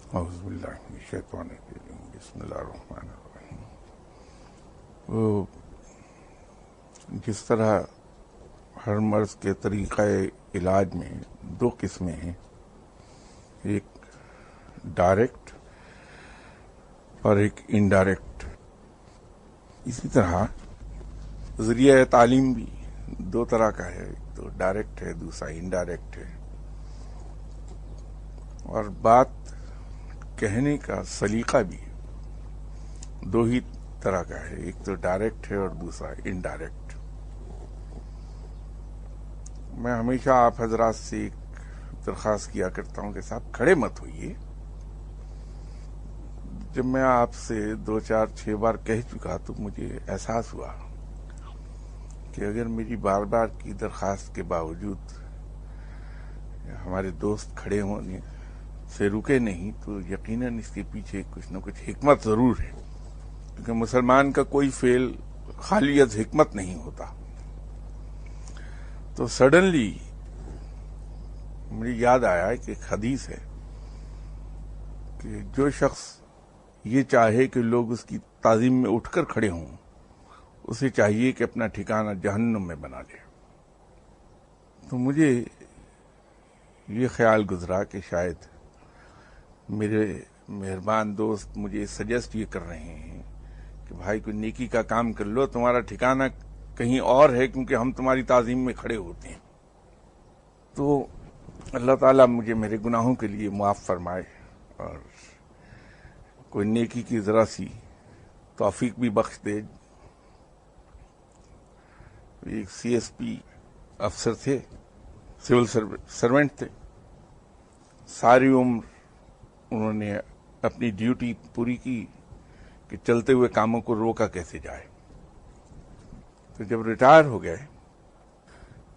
اعوذ باللہ من الشیطان الرجیم بسم اللہ الرحمن الرحیم۔ وہ جس طرح ہر مرض کے طریقہ علاج میں دو قسمیں ہیں، ایک ڈائریکٹ اور ایک انڈائریکٹ، اسی طرح ذریعہ تعلیم بھی دو طرح کا ہے، ایک تو ڈائریکٹ ہے، دوسرا انڈائریکٹ ہے، اور بات کہنے کا سلیقہ بھی دو ہی طرح کا ہے، ایک تو ڈائریکٹ ہے اور دوسرا انڈائریکٹ۔ میں ہمیشہ آپ حضرات سے ایک درخواست کیا کرتا ہوں کہ صاحب کھڑے مت ہوئیے۔ جب میں آپ سے 2 4 6 بار کہہ چکا تو مجھے احساس ہوا کہ اگر میری بار بار کی درخواست کے باوجود ہمارے دوست کھڑے ہونے سے رکے نہیں تو یقیناً اس کے پیچھے کچھ نہ کچھ حکمت ضرور ہے، کیونکہ مسلمان کا کوئی فعل خالی از حکمت نہیں ہوتا۔ تو سڈنلی مجھے یاد آیا کہ ایک حدیث ہے کہ جو شخص یہ چاہے کہ لوگ اس کی تعظیم میں اٹھ کر کھڑے ہوں، اسے چاہیے کہ اپنا ٹھکانہ جہنم میں بنا لے۔ تو مجھے یہ خیال گزرا کہ شاید میرے مہربان دوست مجھے سجیسٹ یہ کر رہے ہیں کہ بھائی کوئی نیکی کا کام کر لو، تمہارا ٹھکانہ کہیں اور ہے، کیونکہ ہم تمہاری تعظیم میں کھڑے ہوتے ہیں۔ تو اللہ تعالیٰ مجھے میرے گناہوں کے لیے معاف فرمائے اور کوئی نیکی کی ذرا سی توفیق بھی بخش دے۔ ایک سی ایس پی افسر تھے، سول سروینٹ تھے، ساری عمر انہوں نے اپنی ڈیوٹی پوری کی کہ چلتے ہوئے کاموں کو روکا کیسے جائے۔ تو جب ریٹائر ہو گئے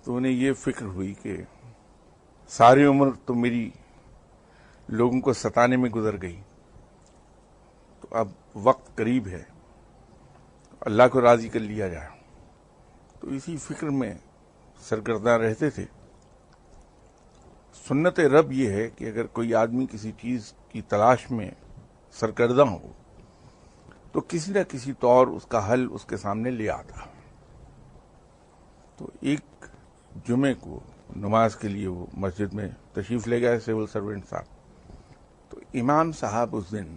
تو انہیں یہ فکر ہوئی کہ ساری عمر تو میری لوگوں کو ستانے میں گزر گئی، تو اب وقت قریب ہے، اللہ کو راضی کر لیا جائے۔ تو اسی فکر میں سرگرداں رہتے تھے۔ سنت رب یہ ہے کہ اگر کوئی آدمی کسی چیز کی تلاش میں سرگرداں ہو تو کسی نہ کسی طور اس کا حل اس کے سامنے لے آتا۔ تو ایک جمعے کو نماز کے لیے وہ مسجد میں تشریف لے گئے سول سروینٹ صاحب۔ تو امام صاحب اس دن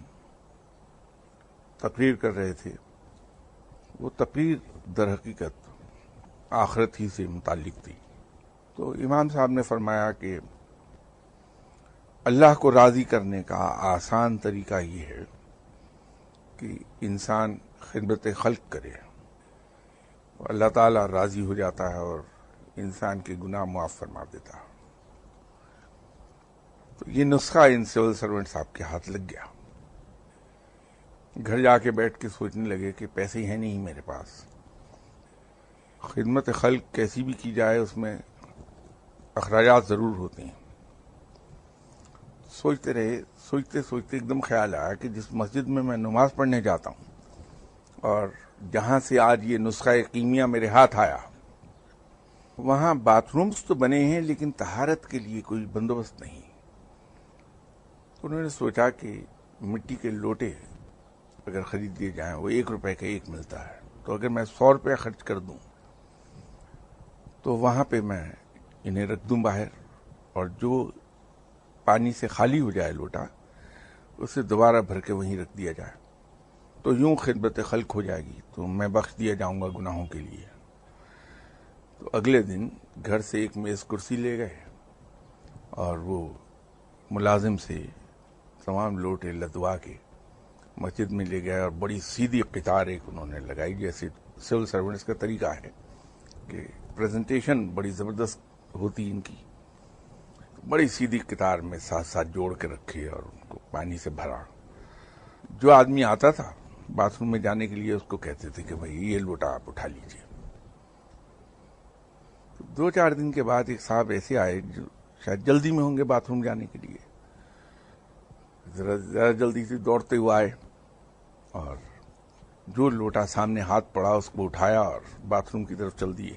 تقریر کر رہے تھے۔ وہ تقریر در حقیقت آخرت ہی سے متعلق تھی۔ تو امام صاحب نے فرمایا کہ اللہ کو راضی کرنے کا آسان طریقہ یہ ہے کہ انسان خدمت خلق کرے، اللہ تعالیٰ راضی ہو جاتا ہے اور انسان کے گناہ معاف فرما دیتا ہے۔ تو یہ نسخہ ان سول سرونٹ صاحب کے ہاتھ لگ گیا۔ گھر جا کے بیٹھ کے سوچنے لگے کہ پیسے ہیں نہیں میرے پاس، خدمت خلق کیسی بھی کی جائے اس میں اخراجات ضرور ہوتے ہیں۔ سوچتے رہے، سوچتے سوچتے ایک دم خیال آیا کہ جس مسجد میں میں نماز پڑھنے جاتا ہوں اور جہاں سے آج یہ نسخہ قیمیہ میرے ہاتھ آیا، وہاں باتھ رومز تو بنے ہیں لیکن طہارت کے لیے کوئی بندوبست نہیں۔ انہوں نے سوچا کہ مٹی کے لوٹے اگر خرید دیے جائیں، وہ 1 روپے کا ایک ملتا ہے، تو اگر میں 100 روپے خرچ کر دوں تو وہاں پہ میں انہیں رکھ دوں باہر، اور جو پانی سے خالی ہو جائے لوٹا اسے دوبارہ بھر کے وہیں رکھ دیا جائے، تو یوں خدمت خلق ہو جائے گی، تو میں بخش دیا جاؤں گا گناہوں کے لیے۔ تو اگلے دن گھر سے ایک میز کرسی لے گئے اور وہ ملازم سے تمام لوٹے لدوا کے مسجد میں لے گئے اور بڑی سیدھی قطار ایک انہوں نے لگائی، جیسے سول سرونٹس کا طریقہ ہے کہ پریزنٹیشن بڑی زبردست ہوتی ان کی۔ بڑی سیدھی قطار میں ساتھ ساتھ جوڑ کے رکھے اور ان کو پانی سے بھرا۔ جو آدمی آتا تھا باتھ روم میں جانے کے لیے اس کو کہتے تھے کہ بھائی یہ لوٹا آپ اٹھا لیجئے۔ 2 4 دن کے بعد ایک صاحب ایسے آئے جو شاید جلدی میں ہوں گے باتھ روم جانے کے لیے، ذرا جلدی سے دوڑتے ہوئے آئے اور جو لوٹا سامنے ہاتھ پڑا اس کو اٹھایا اور باتھ روم کی طرف چل دیے۔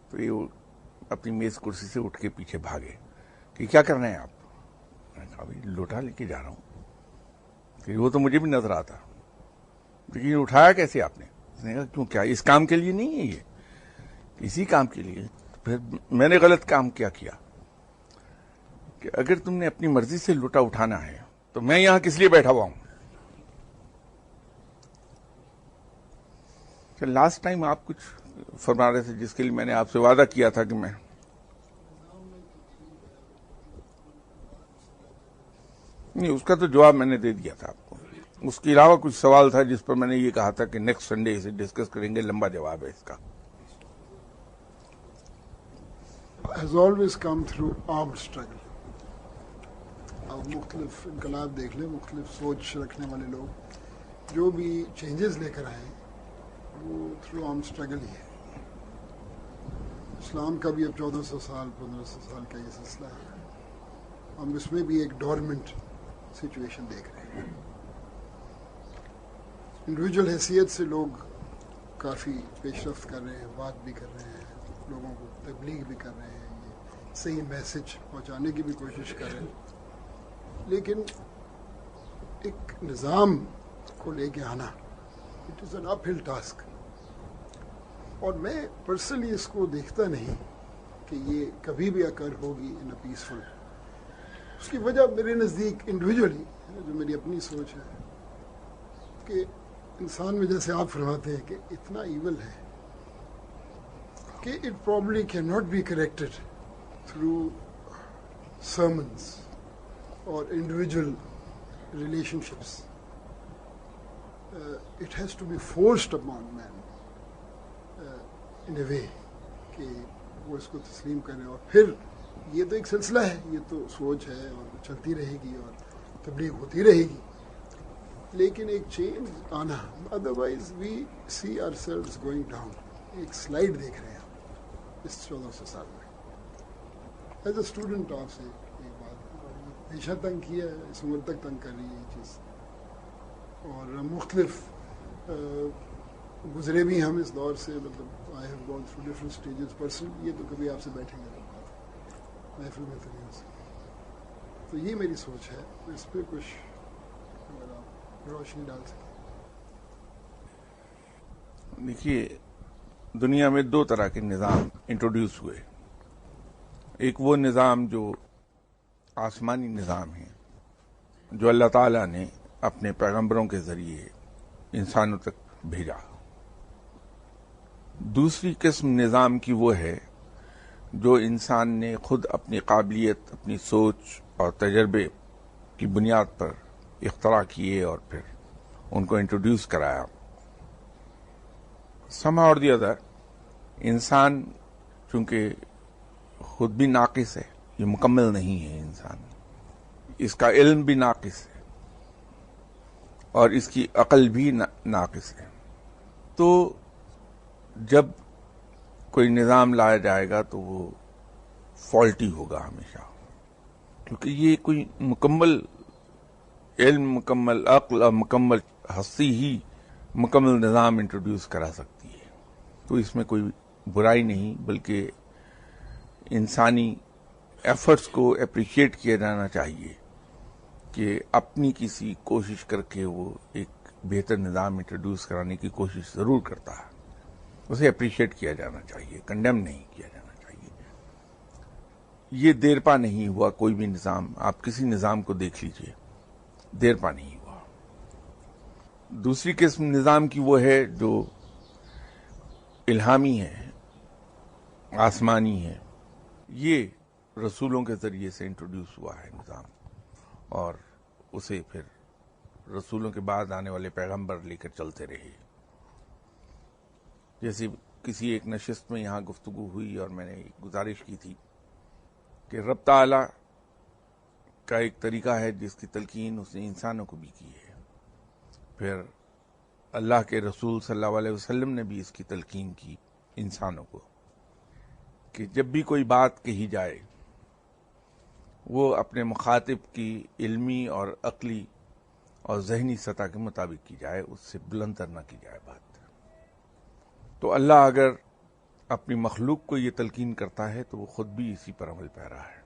تو یہ اپنی میز کرسی سے اٹھ کے پیچھے بھاگے کہ کیا کر رہے ہیں آپ؟ میں نے کہا بھائی لوٹا لے کے جا رہا ہوں۔ پھر وہ تو مجھے بھی نظر آتا، لیکن اٹھایا کیسے آپ نے؟ اس نے کہا کیوں، کیا اس کام کے لیے نہیں ہے، یہ اسی کام کے لیے؟ پھر میں نے غلط کام کیا کہ اگر تم نے اپنی مرضی سے لوٹا اٹھانا ہے تو میں یہاں کس لیے بیٹھا ہوا ہوں؟ کہ لاسٹ ٹائم آپ کچھ فرما رہے تھے جس کے لیے میں نے آپ سے وعدہ کیا تھا کہ میں نہیں، اس کا تو جواب میں نے دے دیا تھا آپ کو. اس کے علاوہ کچھ سوال تھا جس پر میں نے یہ کہا تھا کہ نیکسٹ سنڈے اسے ڈسکس کریں گے، لمبا جواب ہے اس کا. has always come through armed struggle. اب مختلف انقلاب دیکھ لیں، مختلف سوچ رکھنے والے لوگ جو بھی چینجز لے کر آئے وہ تھرو آرم اسٹرگل ہی ہے. اسلام کا بھی اب 1400 سال 1500 سال کا یہ سلسلہ ہے. ہم اس میں بھی ایک ڈورمنٹ سچویشن دیکھ رہے ہیں. انڈیویجول حیثیت سے لوگ کافی پیش رفت کر رہے ہیں، بات بھی کر رہے ہیں، لوگوں کو تبلیغ بھی کر رہے ہیں، یہ صحیح میسج پہنچانے کی بھی کوشش کر رہے ہیں. لیکن ایک نظام کو لے کے آنا اٹ از این اپ ہل ٹاسک. اور میں پرسنلی اس کو دیکھتا نہیں کہ یہ کبھی بھی اکر ہوگی ان اے پیسفل. اس کی وجہ میرے نزدیک انڈیویجولی جو میری اپنی سوچ ہے کہ انسان میں جیسے آپ فرماتے ہیں کہ اتنا ایول ہے کہ it probably can not be corrected through sermons اور individual relationships. It has to be forced upon man in a way کہ وہ اس کو تسلیم کرے. اور پھر یہ تو ایک سلسلہ ہے، یہ تو سوچ ہے اور چلتی رہے گی اور تبلیغ ہوتی رہے گی، لیکن ایک چینج آنا. Otherwise we see our sales going down. ایک سلائڈ دیکھ رہے ہیں ہم اس 1400 سال میں. ایز اے اسٹوڈنٹ آپ سے ایک بات، ہمیشہ تنگ کیا ہے، اس عمر تک تنگ کر رہی ہے یہ چیز، اور مختلف گزرے بھی ہم اس دور سے. مطلب I have gone through different stages person. یہ تو کبھی آپ سے بیٹھیں گے تو بات محفل میں تو نہیں ہو سکتی. تو یہ میری سوچ ہے، اس پہ کچھ اگر آپ روشنی ڈال سکیں. دیکھیے، دنیا میں دو طرح کے نظام انٹروڈیوس ہوئے. ایک وہ نظام جو آسمانی نظام ہے، جو اللہ تعالیٰ نے اپنے پیغمبروں کے ذریعے انسانوں تک بھیجا. دوسری قسم نظام کی وہ ہے جو انسان نے خود اپنی قابلیت، اپنی سوچ اور تجربے کی بنیاد پر اختراع کیے اور پھر ان کو انٹروڈیوس کرایا. سم اور دی ادر انسان چونکہ خود بھی ناقص ہے، یہ مکمل نہیں ہے انسان، اس کا علم بھی ناقص ہے اور اس کی عقل بھی ناقص ہے. تو جب کوئی نظام لایا جائے گا تو وہ فالٹی ہوگا ہمیشہ، کیونکہ یہ کوئی مکمل علم، مکمل عقل اور مکمل ہستی ہی مکمل نظام انٹروڈیوس کرا سکتی ہے. تو اس میں کوئی برائی نہیں، بلکہ انسانی ایفرٹس کو اپریشیٹ کیا جانا چاہیے کہ اپنی کسی کوشش کر کے وہ ایک بہتر نظام انٹروڈیوس کرانے کی کوشش ضرور کرتا ہے. اسے اپریشیٹ کیا جانا چاہیے، کنڈیم نہیں کیا جانا چاہیے. یہ دیر پا نہیں ہوا کوئی بھی نظام. آپ کسی نظام کو دیکھ لیجئے، دیر پا نہیں ہوا. دوسری قسم نظام کی وہ ہے جو الہامی ہے، آسمانی ہے. یہ رسولوں کے ذریعے سے انٹروڈیوس ہوا ہے نظام، اور اسے پھر رسولوں کے بعد آنے والے پیغمبر لے کر چلتے رہے. جیسے کسی ایک نشست میں یہاں گفتگو ہوئی اور میں نے ایک گزارش کی تھی کہ رب تعالی کا ایک طریقہ ہے جس کی تلقین اس نے انسانوں کو بھی کی ہے. پھر اللہ کے رسول صلی اللہ علیہ وسلم نے بھی اس کی تلقین کی انسانوں کو کہ جب بھی کوئی بات کہی جائے وہ اپنے مخاطب کی علمی اور عقلی اور ذہنی سطح کے مطابق کی جائے، اس سے بلند تر نہ کی جائے بات. تو اللہ اگر اپنی مخلوق کو یہ تلقین کرتا ہے تو وہ خود بھی اسی پر عمل پیرا ہے.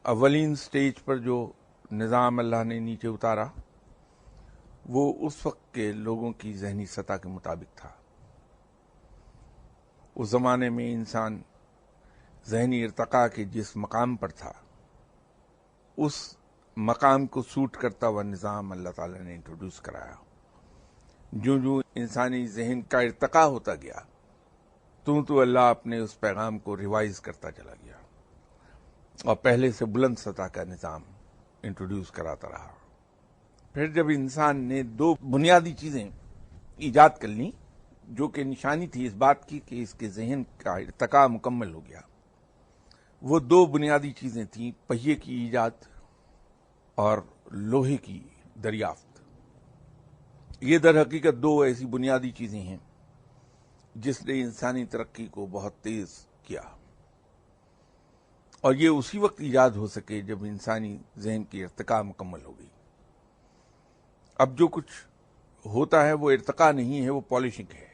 اولین سٹیج پر جو نظام اللہ نے نیچے اتارا وہ اس وقت کے لوگوں کی ذہنی سطح کے مطابق تھا۔ اس زمانے میں انسان ذہنی ارتقاء کے جس مقام پر تھا اس مقام کو سوٹ کرتا ہوا نظام اللہ تعالیٰ نے انٹروڈیوس کرایا۔ جو انسانی ذہن کا ارتقاء ہوتا گیا تو اللہ اپنے اس پیغام کو ریوائز کرتا چلا گیا اور پہلے سے بلند سطح کا نظام انٹروڈیوس کراتا رہا۔ پھر جب انسان نے دو بنیادی چیزیں ایجاد کر لیں جو کہ نشانی تھی اس بات کی کہ اس کے ذہن کا ارتقاء مکمل ہو گیا، وہ دو بنیادی چیزیں تھیں، پہیے کی ایجاد اور لوہے کی دریافت۔ یہ در حقیقت دو ایسی بنیادی چیزیں ہیں جس نے انسانی ترقی کو بہت تیز کیا، اور یہ اسی وقت ایجاد ہو سکے جب انسانی ذہن کی ارتقاء مکمل ہو گئی۔ اب جو کچھ ہوتا ہے وہ ارتقاء نہیں ہے، وہ پالشنگ ہے۔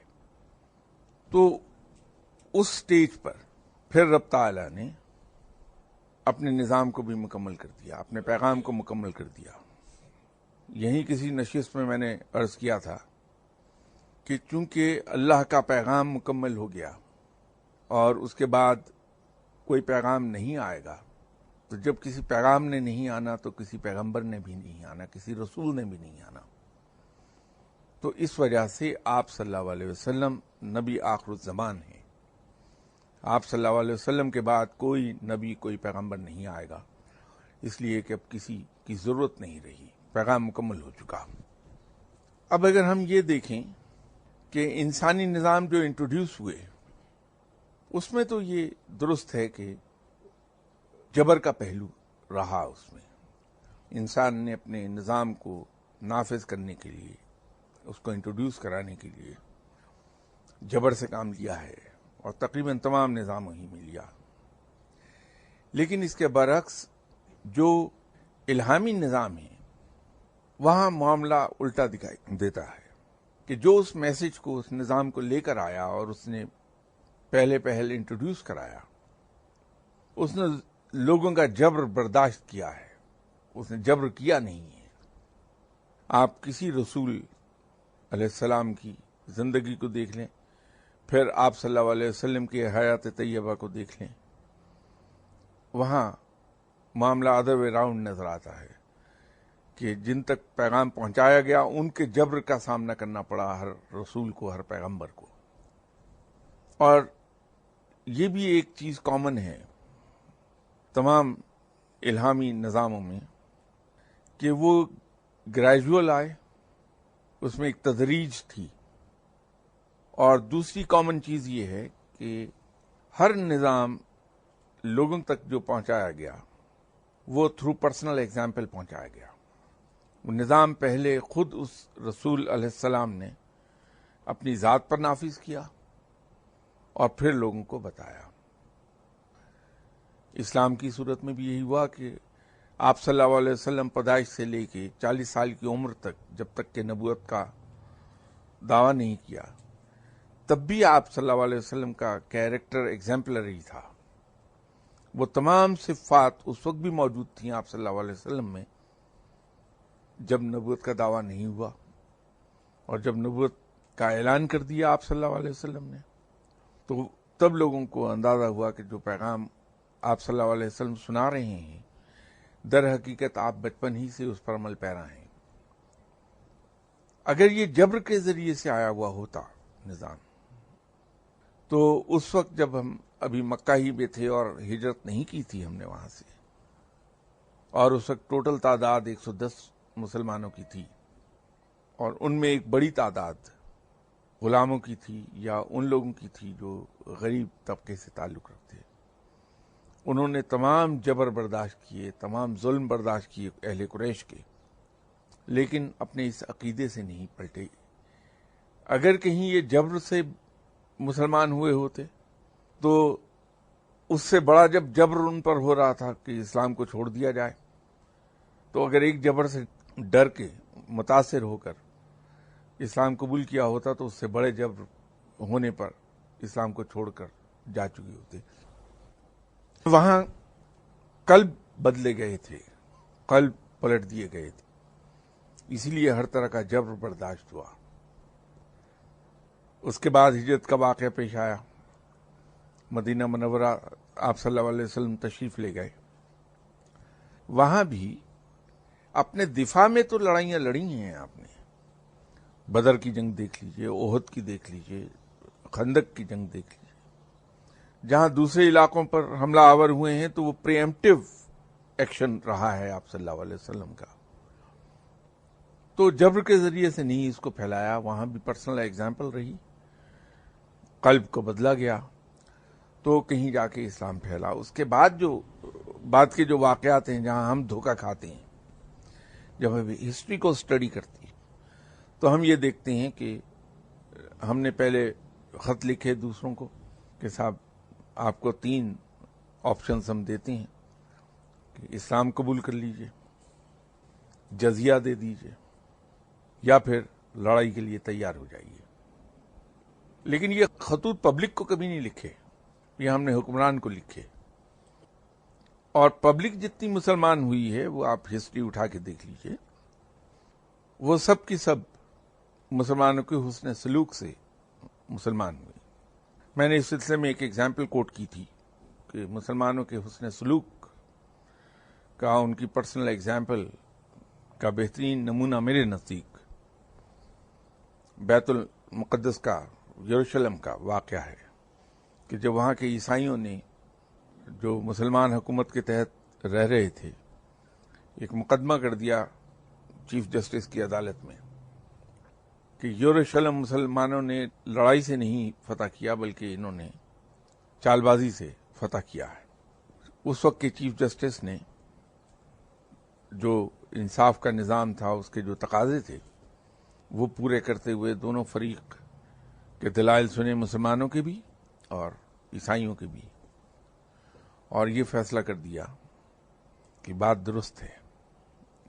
تو اس سٹیج پر پھر رب تعالیٰ نے اپنے نظام کو بھی مکمل کر دیا، اپنے پیغام کو مکمل کر دیا۔ یہیں کسی نشست میں میں نے عرض کیا تھا کہ چونکہ اللہ کا پیغام مکمل ہو گیا اور اس کے بعد کوئی پیغام نہیں آئے گا، تو جب کسی پیغام نے نہیں آنا تو کسی پیغمبر نے بھی نہیں آنا، کسی رسول نے بھی نہیں آنا۔ تو اس وجہ سے آپ صلی اللہ علیہ وسلم نبی آخر الزمان ہیں۔ آپ صلی اللہ علیہ وسلم کے بعد کوئی نبی کوئی پیغمبر نہیں آئے گا، اس لیے کہ اب کسی کی ضرورت نہیں رہی، پیغام مکمل ہو چکا۔ اب اگر ہم یہ دیکھیں کہ انسانی نظام جو انٹروڈیوس ہوئے اس میں تو یہ درست ہے کہ جبر کا پہلو رہا، اس میں انسان نے اپنے نظام کو نافذ کرنے کے لیے، اس کو انٹروڈیوس کرانے کے لیے جبر سے کام لیا ہے اور تقریباً تمام نظاموں ہی میں لیا۔ لیکن اس کے برعکس جو الہامی نظام ہے وہاں معاملہ الٹا دکھائی دیتا ہے کہ جو اس میسج کو، اس نظام کو لے کر آیا اور اس نے پہل انٹروڈیوس کرایا، اس نے لوگوں کا جبر برداشت کیا ہے، اس نے جبر کیا نہیں ہے۔ آپ کسی رسول علیہ السلام کی زندگی کو دیکھ لیں، پھر آپ صلی اللہ علیہ وسلم کی حیات طیبہ کو دیکھ لیں، وہاں معاملہ ادر وے راؤنڈ نظر آتا ہے کہ جن تک پیغام پہنچایا گیا ان کے جبر کا سامنا کرنا پڑا ہر رسول کو، ہر پیغمبر کو۔ اور یہ بھی ایک چیز کامن ہے تمام الہامی نظاموں میں کہ وہ گریجول آئے، اس میں ایک تدریج تھی۔ اور دوسری کامن چیز یہ ہے کہ ہر نظام لوگوں تک جو پہنچایا گیا وہ تھرو پرسنل ایگزامپل پہنچایا گیا۔ وہ نظام پہلے خود اس رسول علیہ السلام نے اپنی ذات پر نافذ کیا اور پھر لوگوں کو بتایا۔ اسلام کی صورت میں بھی یہی ہوا کہ آپ صلی اللہ علیہ وسلم پیدائش سے لے کے 40 سال کی عمر تک، جب تک کہ نبوت کا دعویٰ نہیں کیا، تب بھی آپ صلی اللہ علیہ وسلم کا کیریکٹر ایگزمپلری تھا۔ وہ تمام صفات اس وقت بھی موجود تھیں آپ صلی اللہ علیہ وسلم میں جب نبوت کا دعویٰ نہیں ہوا، اور جب نبوت کا اعلان کر دیا آپ صلی اللہ علیہ وسلم نے تو تب لوگوں کو اندازہ ہوا کہ جو پیغام آپ صلی اللہ علیہ وسلم سنا رہے ہیں در حقیقت آپ بچپن ہی سے اس پر عمل پیرا ہیں۔ اگر یہ جبر کے ذریعے سے آیا ہوا ہوتا نظام تو اس وقت جب ہم ابھی مکہ ہی میں تھے اور ہجرت نہیں کی تھی ہم نے وہاں سے، اور اس وقت ٹوٹل تعداد 110 مسلمانوں کی تھی، اور ان میں ایک بڑی تعداد غلاموں کی تھی یا ان لوگوں کی تھی جو غریب طبقے سے تعلق رکھتے۔ انہوں نے تمام جبر برداشت کیے، تمام ظلم برداشت کیے اہل قریش کے، لیکن اپنے اس عقیدے سے نہیں پلٹے۔ اگر کہیں یہ جبر سے مسلمان ہوئے ہوتے تو اس سے بڑا جب جبر ان پر ہو رہا تھا کہ اسلام کو چھوڑ دیا جائے، تو اگر ایک جبر سے ڈر کے متاثر ہو کر اسلام قبول کیا ہوتا تو اس سے بڑے جبر ہونے پر اسلام کو چھوڑ کر جا چکے ہوتے۔ وہاں قلب بدلے گئے تھے، قلب پلٹ دیے گئے تھے، اسی لیے ہر طرح کا جبر برداشت ہوا۔ اس کے بعد ہجرت کا واقعہ پیش آیا، مدینہ منورہ آپ صلی اللہ علیہ وسلم تشریف لے گئے۔ وہاں بھی اپنے دفاع میں تو لڑائیاں لڑی ہیں آپ نے، بدر کی جنگ دیکھ لیجئے، احد کی دیکھ لیجئے، خندق کی جنگ دیکھ لیجئے۔ جہاں دوسرے علاقوں پر حملہ آور ہوئے ہیں تو وہ پریمپٹیو ایکشن رہا ہے آپ صلی اللہ علیہ وسلم کا، تو جبر کے ذریعے سے نہیں اس کو پھیلایا، وہاں بھی پرسنل ایگزامپل رہی، قلب کو بدلا گیا تو کہیں جا کے اسلام پھیلا۔ اس کے بعد کے جو واقعات ہیں جہاں ہم دھوکہ کھاتے ہیں، جب ہم ہسٹری کو اسٹڈی کرتے ہیں تو ہم یہ دیکھتے ہیں کہ ہم نے پہلے خط لکھے دوسروں کو کہ صاحب آپ کو 3 آپشنز ہم دیتے ہیں کہ اسلام قبول کر لیجئے، جزیہ دے دیجئے، یا پھر لڑائی کے لیے تیار ہو جائیے۔ لیکن یہ خطوط پبلک کو کبھی نہیں لکھے، یہ ہم نے حکمران کو لکھے، اور پبلک جتنی مسلمان ہوئی ہے وہ آپ ہسٹری اٹھا کے دیکھ لیجئے، وہ سب کی سب مسلمانوں کے حسن سلوک سے مسلمان ہوئے۔ میں نے اس سلسلے میں ایک ایگزامپل کوٹ کی تھی کہ مسلمانوں کے حسن سلوک کا، ان کی پرسنل ایگزامپل کا بہترین نمونہ میرے نزدیک بیت المقدس کا، یروشلم کا واقعہ ہے کہ جب وہاں کے عیسائیوں نے، جو مسلمان حکومت کے تحت رہ رہے تھے، ایک مقدمہ کر دیا چیف جسٹس کی عدالت میں کہ یروشلم مسلمانوں نے لڑائی سے نہیں فتح کیا بلکہ انہوں نے چال بازی سے فتح کیا ہے۔ اس وقت کے چیف جسٹس نے، جو انصاف کا نظام تھا، اس کے جو تقاضے تھے وہ پورے کرتے ہوئے دونوں فریق کے دلائل سنے، مسلمانوں کے بھی اور عیسائیوں کے بھی، اور یہ فیصلہ کر دیا کہ بات درست ہے،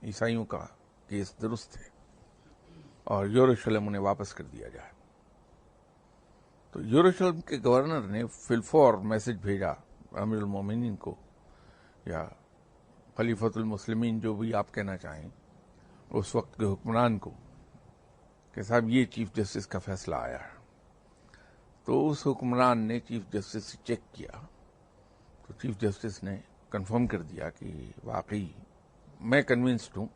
عیسائیوں کا کیس درست ہے اور یروشلم انہیں واپس کر دیا جائے۔ تو یروشلم کے گورنر نے فلفور میسج بھیجا امیر المومنین کو، یا خلیفۃ المسلمین جو بھی آپ کہنا چاہیں، اس وقت کے حکمران کو، کہ صاحب یہ چیف جسٹس کا فیصلہ آیا ہے۔ تو اس حکمران نے چیف جسٹس سے چیک کیا تو چیف جسٹس نے کنفرم کر دیا کہ واقعی میں کنونسڈ ہوں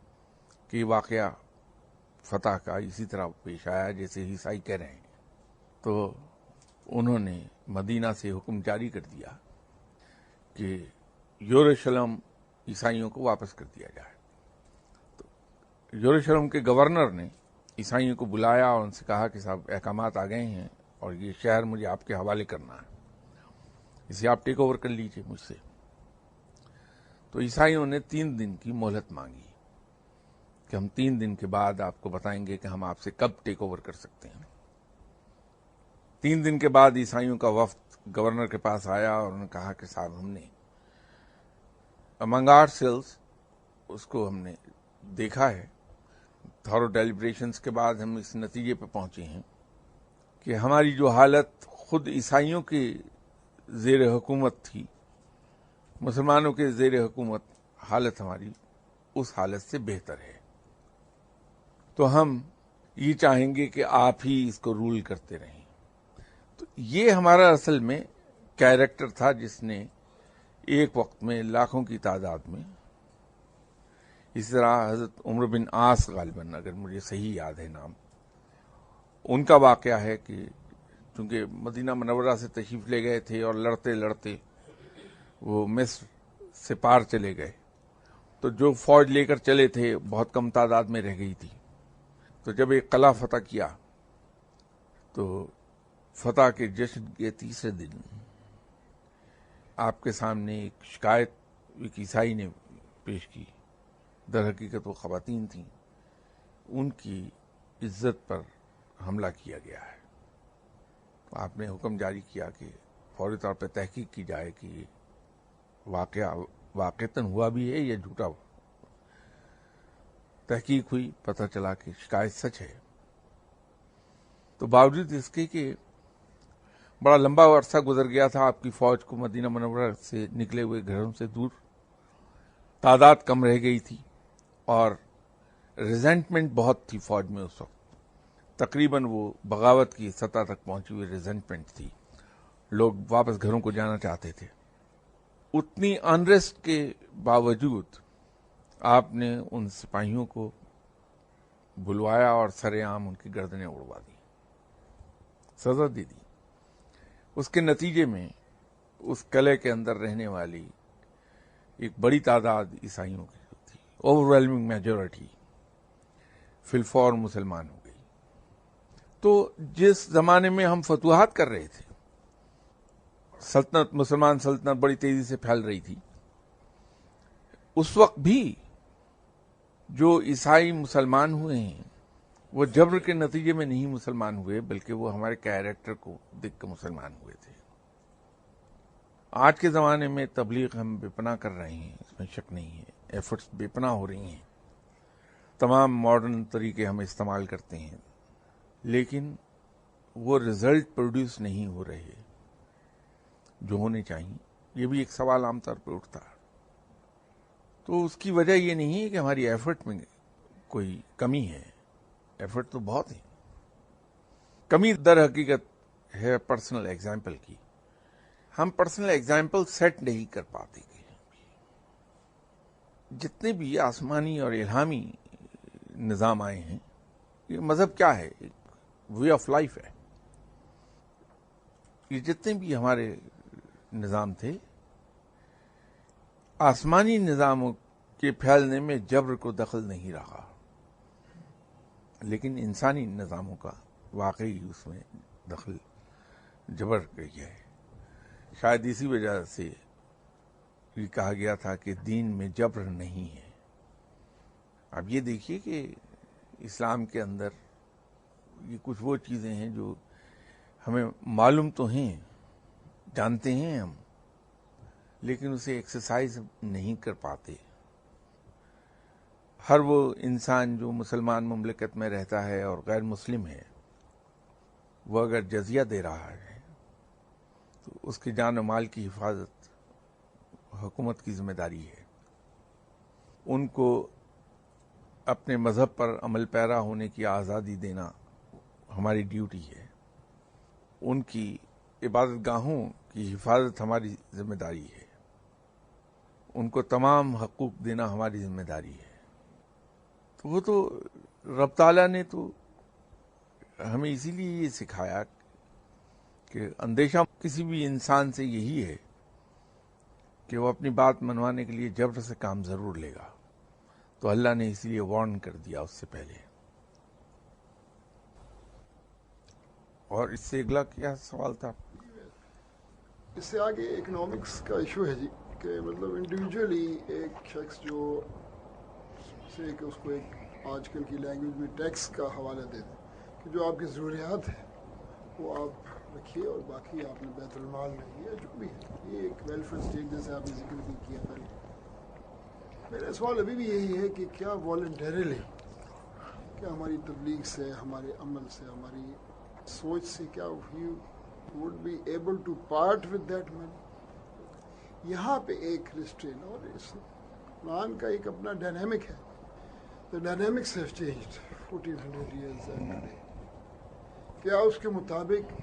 کہ واقعہ فتح کا اسی طرح پیش آیا جیسے عیسائی کہہ رہے ہیں۔ تو انہوں نے مدینہ سے حکم جاری کر دیا کہ یروشلم عیسائیوں کو واپس کر دیا جائے۔ تو یروشلم کے گورنر نے عیسائیوں کو بلایا اور ان سے کہا کہ صاحب احکامات آ گئے ہیں اور یہ شہر مجھے آپ کے حوالے کرنا ہے، اسے آپ ٹیک اوور کر لیجئے مجھ سے۔ تو عیسائیوں نے 3 دن کی مہلت مانگی کہ ہم 3 دن کے بعد آپ کو بتائیں گے کہ ہم آپ سے کب ٹیک اوور کر سکتے ہیں۔ 3 دن کے بعد عیسائیوں کا وفد گورنر کے پاس آیا اور انہوں نے کہا کہ صاحب ہم نے امنگ آر سیلز، اس کو ہم نے دیکھا ہے، تھورو ڈیلیبریشنز کے بعد ہم اس نتیجے پہ پہنچے ہیں کہ ہماری جو حالت خود عیسائیوں کے زیر حکومت تھی، مسلمانوں کے زیر حکومت حالت ہماری اس حالت سے بہتر ہے، تو ہم یہ چاہیں گے کہ آپ ہی اس کو رول کرتے رہیں۔ تو یہ ہمارا اصل میں کیریکٹر تھا جس نے ایک وقت میں لاکھوں کی تعداد میں، اسی طرح حضرت عمر بن عاص غالباً، اگر مجھے صحیح یاد ہے نام، ان کا واقعہ ہے کہ چونکہ مدینہ منورہ سے تشریف لے گئے تھے اور لڑتے لڑتے وہ مصر سے پار چلے گئے، تو جو فوج لے کر چلے تھے بہت کم تعداد میں رہ گئی تھی۔ تو جب ایک قلعہ فتح کیا تو فتح کے جشن کے 3 دن آپ کے سامنے ایک شکایت ایک عیسائی نے پیش کی، در حقیقت وہ خواتین تھیں، ان کی عزت پر حملہ کیا گیا ہے۔ تو آپ نے حکم جاری کیا کہ فوری طور پہ تحقیق کی جائے کہ یہ واقعہ واقعتاً ہوا بھی ہے یا جھوٹا ہوا۔ تحقیق ہوئی، پتہ چلا کہ شکایت سچ ہے۔ تو باوجود اس کے کہ بڑا لمبا عرصہ گزر گیا تھا آپ کی فوج کو مدینہ منورہ سے نکلے ہوئے گھروں سے دور، تعداد کم رہ گئی تھی، اور ریزنٹمنٹ بہت تھی فوج میں اس وقت، تقریباً وہ بغاوت کی سطح تک پہنچی ہوئی ریزنٹمنٹ تھی، لوگ واپس گھروں کو جانا چاہتے تھے۔ اتنی انریسٹ کے باوجود آپ نے ان سپاہیوں کو بلوایا اور سر عام ان کی گردنیں اڑوا دی، سزا دے دی۔ اس کے نتیجے میں اس قلعے کے اندر رہنے والی ایک بڑی تعداد عیسائیوں کی جو تھی، اوور ویلمنگ میجورٹی، فی الفور مسلمان ہو گئی۔ تو جس زمانے میں ہم فتوحات کر رہے تھے، سلطنت، مسلمان سلطنت بڑی تیزی سے پھیل رہی تھی، اس وقت بھی جو عیسائی مسلمان ہوئے ہیں وہ جبر کے نتیجے میں نہیں مسلمان ہوئے، بلکہ وہ ہمارے کیریکٹر کو دیکھ کر مسلمان ہوئے تھے۔ آج کے زمانے میں تبلیغ ہم بے پناہ کر رہے ہیں، اس میں شک نہیں ہے، ایفرٹس بے پناہ ہو رہی ہیں، تمام ماڈرن طریقے ہم استعمال کرتے ہیں، لیکن وہ رزلٹ پروڈیوس نہیں ہو رہے جو ہونے چاہیے۔ یہ بھی ایک سوال عام طور پہ اٹھتا ہے۔ تو اس کی وجہ یہ نہیں ہے کہ ہماری ایفرٹ میں کوئی کمی ہے، ایفرٹ تو بہت ہے۔ کمی در حقیقت ہے پرسنل ایگزامپل کی، ہم پرسنل ایگزامپل سیٹ نہیں کر پاتے۔ جتنے بھی آسمانی اور الہامی نظام آئے ہیں، یہ مذہب کیا ہے؟ ایک وے آف لائف ہے۔ یہ جتنے بھی ہمارے نظام تھے، آسمانی نظاموں کے پھیلنے میں جبر کو دخل نہیں رہا، لیکن انسانی نظاموں کا واقعی اس میں دخل جبر گئی ہے۔ شاید اسی وجہ سے یہ کہا گیا تھا کہ دین میں جبر نہیں ہے۔ اب یہ دیکھیے کہ اسلام کے اندر یہ کچھ وہ چیزیں ہیں جو ہمیں معلوم تو ہیں، جانتے ہیں ہم، لیکن اسے ایکسرسائز نہیں کر پاتے۔ ہر وہ انسان جو مسلمان مملکت میں رہتا ہے اور غیر مسلم ہے، وہ اگر جزیہ دے رہا ہے تو اس کی جان و مال کی حفاظت حکومت کی ذمہ داری ہے۔ ان کو اپنے مذہب پر عمل پیرا ہونے کی آزادی دینا ہماری ڈیوٹی ہے۔ ان کی عبادت گاہوں کی حفاظت ہماری ذمہ داری ہے۔ ان کو تمام حقوق دینا ہماری ذمہ داری ہے۔ تو وہ تو رب تعالیٰ نے تو ہمیں اسی لیے یہ سکھایا کہ اندیشہ کسی بھی انسان سے یہی ہے کہ وہ اپنی بات منوانے کے لیے جبر سے کام ضرور لے گا، تو اللہ نے اس لیے وارن کر دیا اس سے پہلے۔ اور اس سے اگلا کیا سوال تھا؟ اس سے آگے اکنامکس کا ایشو ہے جی، کہ مطلب انڈیویجولی ایک شخص جو سے کہ اس کو ایک آج کل کی لینگویج میں ٹیکس کا حوالہ دے دیں کہ جو آپ کی ضروریات ہیں وہ آپ رکھیے اور باقی آپ نے بیت المال میں یا جو بھی ہے، یہ ایک ویلفیئر اسٹیٹ جیسے آپ نے ذکر بھی کیا پہلے۔ میرا سوال ابھی بھی یہی ہے کہ کیا والنٹریلی، کیا ہماری تبلیغ سے، ہمارے عمل سے، ہماری سوچ سے، کیا you would be able to part with that money? یہاں پہ ایک ریسٹرین، اور اس قرآن کا ایک اپنا ڈائنامک ہے۔ The dynamics have changed 1400 years and today. کیا اس کے مطابق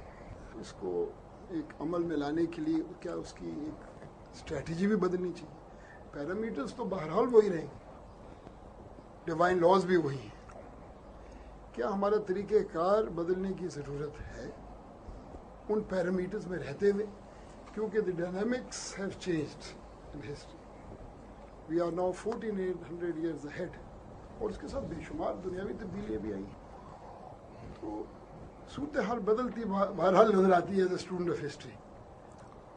اس کو ایک عمل میں لانے کے لیے کیا اس کی ایک اسٹریٹجی بھی بدلنی چاہیے؟ پیرامیٹرز تو بہرحال وہی رہیں گے، ڈیوائن لاز بھی وہی ہیں۔ کیا ہمارا طریقہ کار بدلنے کی ضرورت ہے ان پیرامیٹرز میں رہتے ہوئے؟ کیونکہ the dynamics have changed in history. We are now 1400 years ahead. اور اس کے ساتھ بے شمار دنیاوی تبدیلیاں بھی آئی ہیں، تو صورتحال بدلتی بہرحال نظر آتی ہے as a student of history.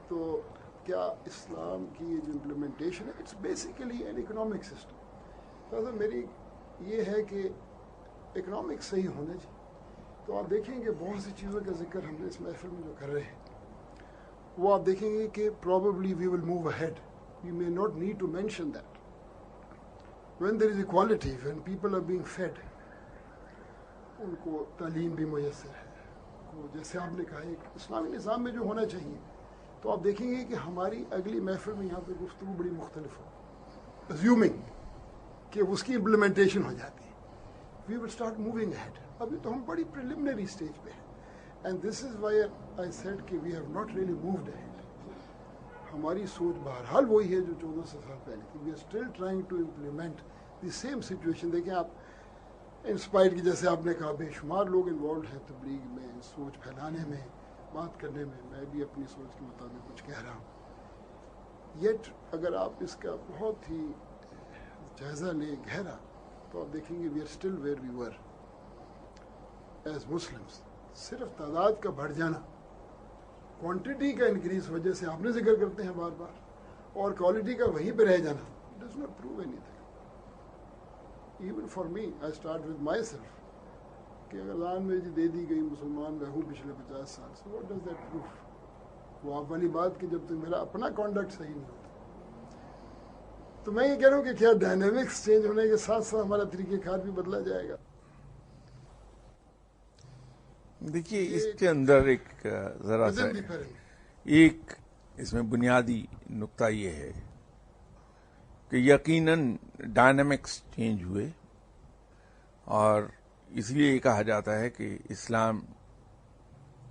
تو کیا اسلام کی یہ جو امپلیمنٹیشن ہے it's basically an economic system. تو میری یہ ہے کہ اکنامک صحیح ہونا چاہیے۔ تو آپ دیکھیں گے بہت سی چیزوں کا ذکر ہم نے اس محفل میں جو کر رہے ہیں، وہ آپ دیکھیں گے کہ probably we will move ahead, we may not need to mention that. When there is equality, when people are being fed, ان کو تعلیم بھی میسر ہے، جیسے آپ نے کہا ایک اسلامی نظام میں جو ہونا چاہیے، تو آپ دیکھیں گے کہ ہماری اگلی محفل میں یہاں پہ گفتگو بڑی مختلف ہو۔ Assuming کہ اس کی امپلیمنٹیشن ہو جاتی ہے. We will start moving ahead. ابھی تو ہم بڑی پریلیمنری اسٹیج پہ ہیں. And this is why I said کہ we have not really moved ahead. ہماری سوچ بہرحال وہی ہے جو 1400 سال پہلے تھی. We are still trying to implement the same situation. دیکھیں آپ انسپائر کی جیسے آپ نے کہا بے شمار لوگ انوالوڈ ہیں تبلیغ میں, سوچ پھیلانے میں, بات کرنے میں. میں بھی اپنی سوچ کے مطابق کچھ کہہ رہا ہوں. یٹ اگر آپ اس کا بہت ہی جائزہ لیں گہرا تو آپ دیکھیں گے we are still where we were as Muslims. صرف تعداد کا بڑھ جانا, کوانٹٹی کا انکریز وجہ سے آپ نے ذکر کرتے ہیں بار بار, اور کوالٹی کا وہیں پہ رہ جانا, does not prove any thing. Even for me I start with my self کہ اگر اذان میری دے دی گئی, مسلمان میں ہوں پچھلے 50 سال سے, واٹ ڈز دیٹ پروف؟ وہ آپ والی بات کہ جب تک میرا اپنا کانڈکٹ صحیح نہیں ہوتا. تو میں یہ کہہ رہا ہوں کہ کیا ڈائنامکس چینج ہونے کے ساتھ ساتھ ہمارا طریقہ کار بھی بدلا جائے گا؟ دیکھیے اس کے اندر ایک ذرا سا ایک اس میں بنیادی نقطہ یہ ہے کہ یقیناً ڈائنامکس چینج ہوئے, اور اس لیے یہ کہا جاتا ہے کہ اسلام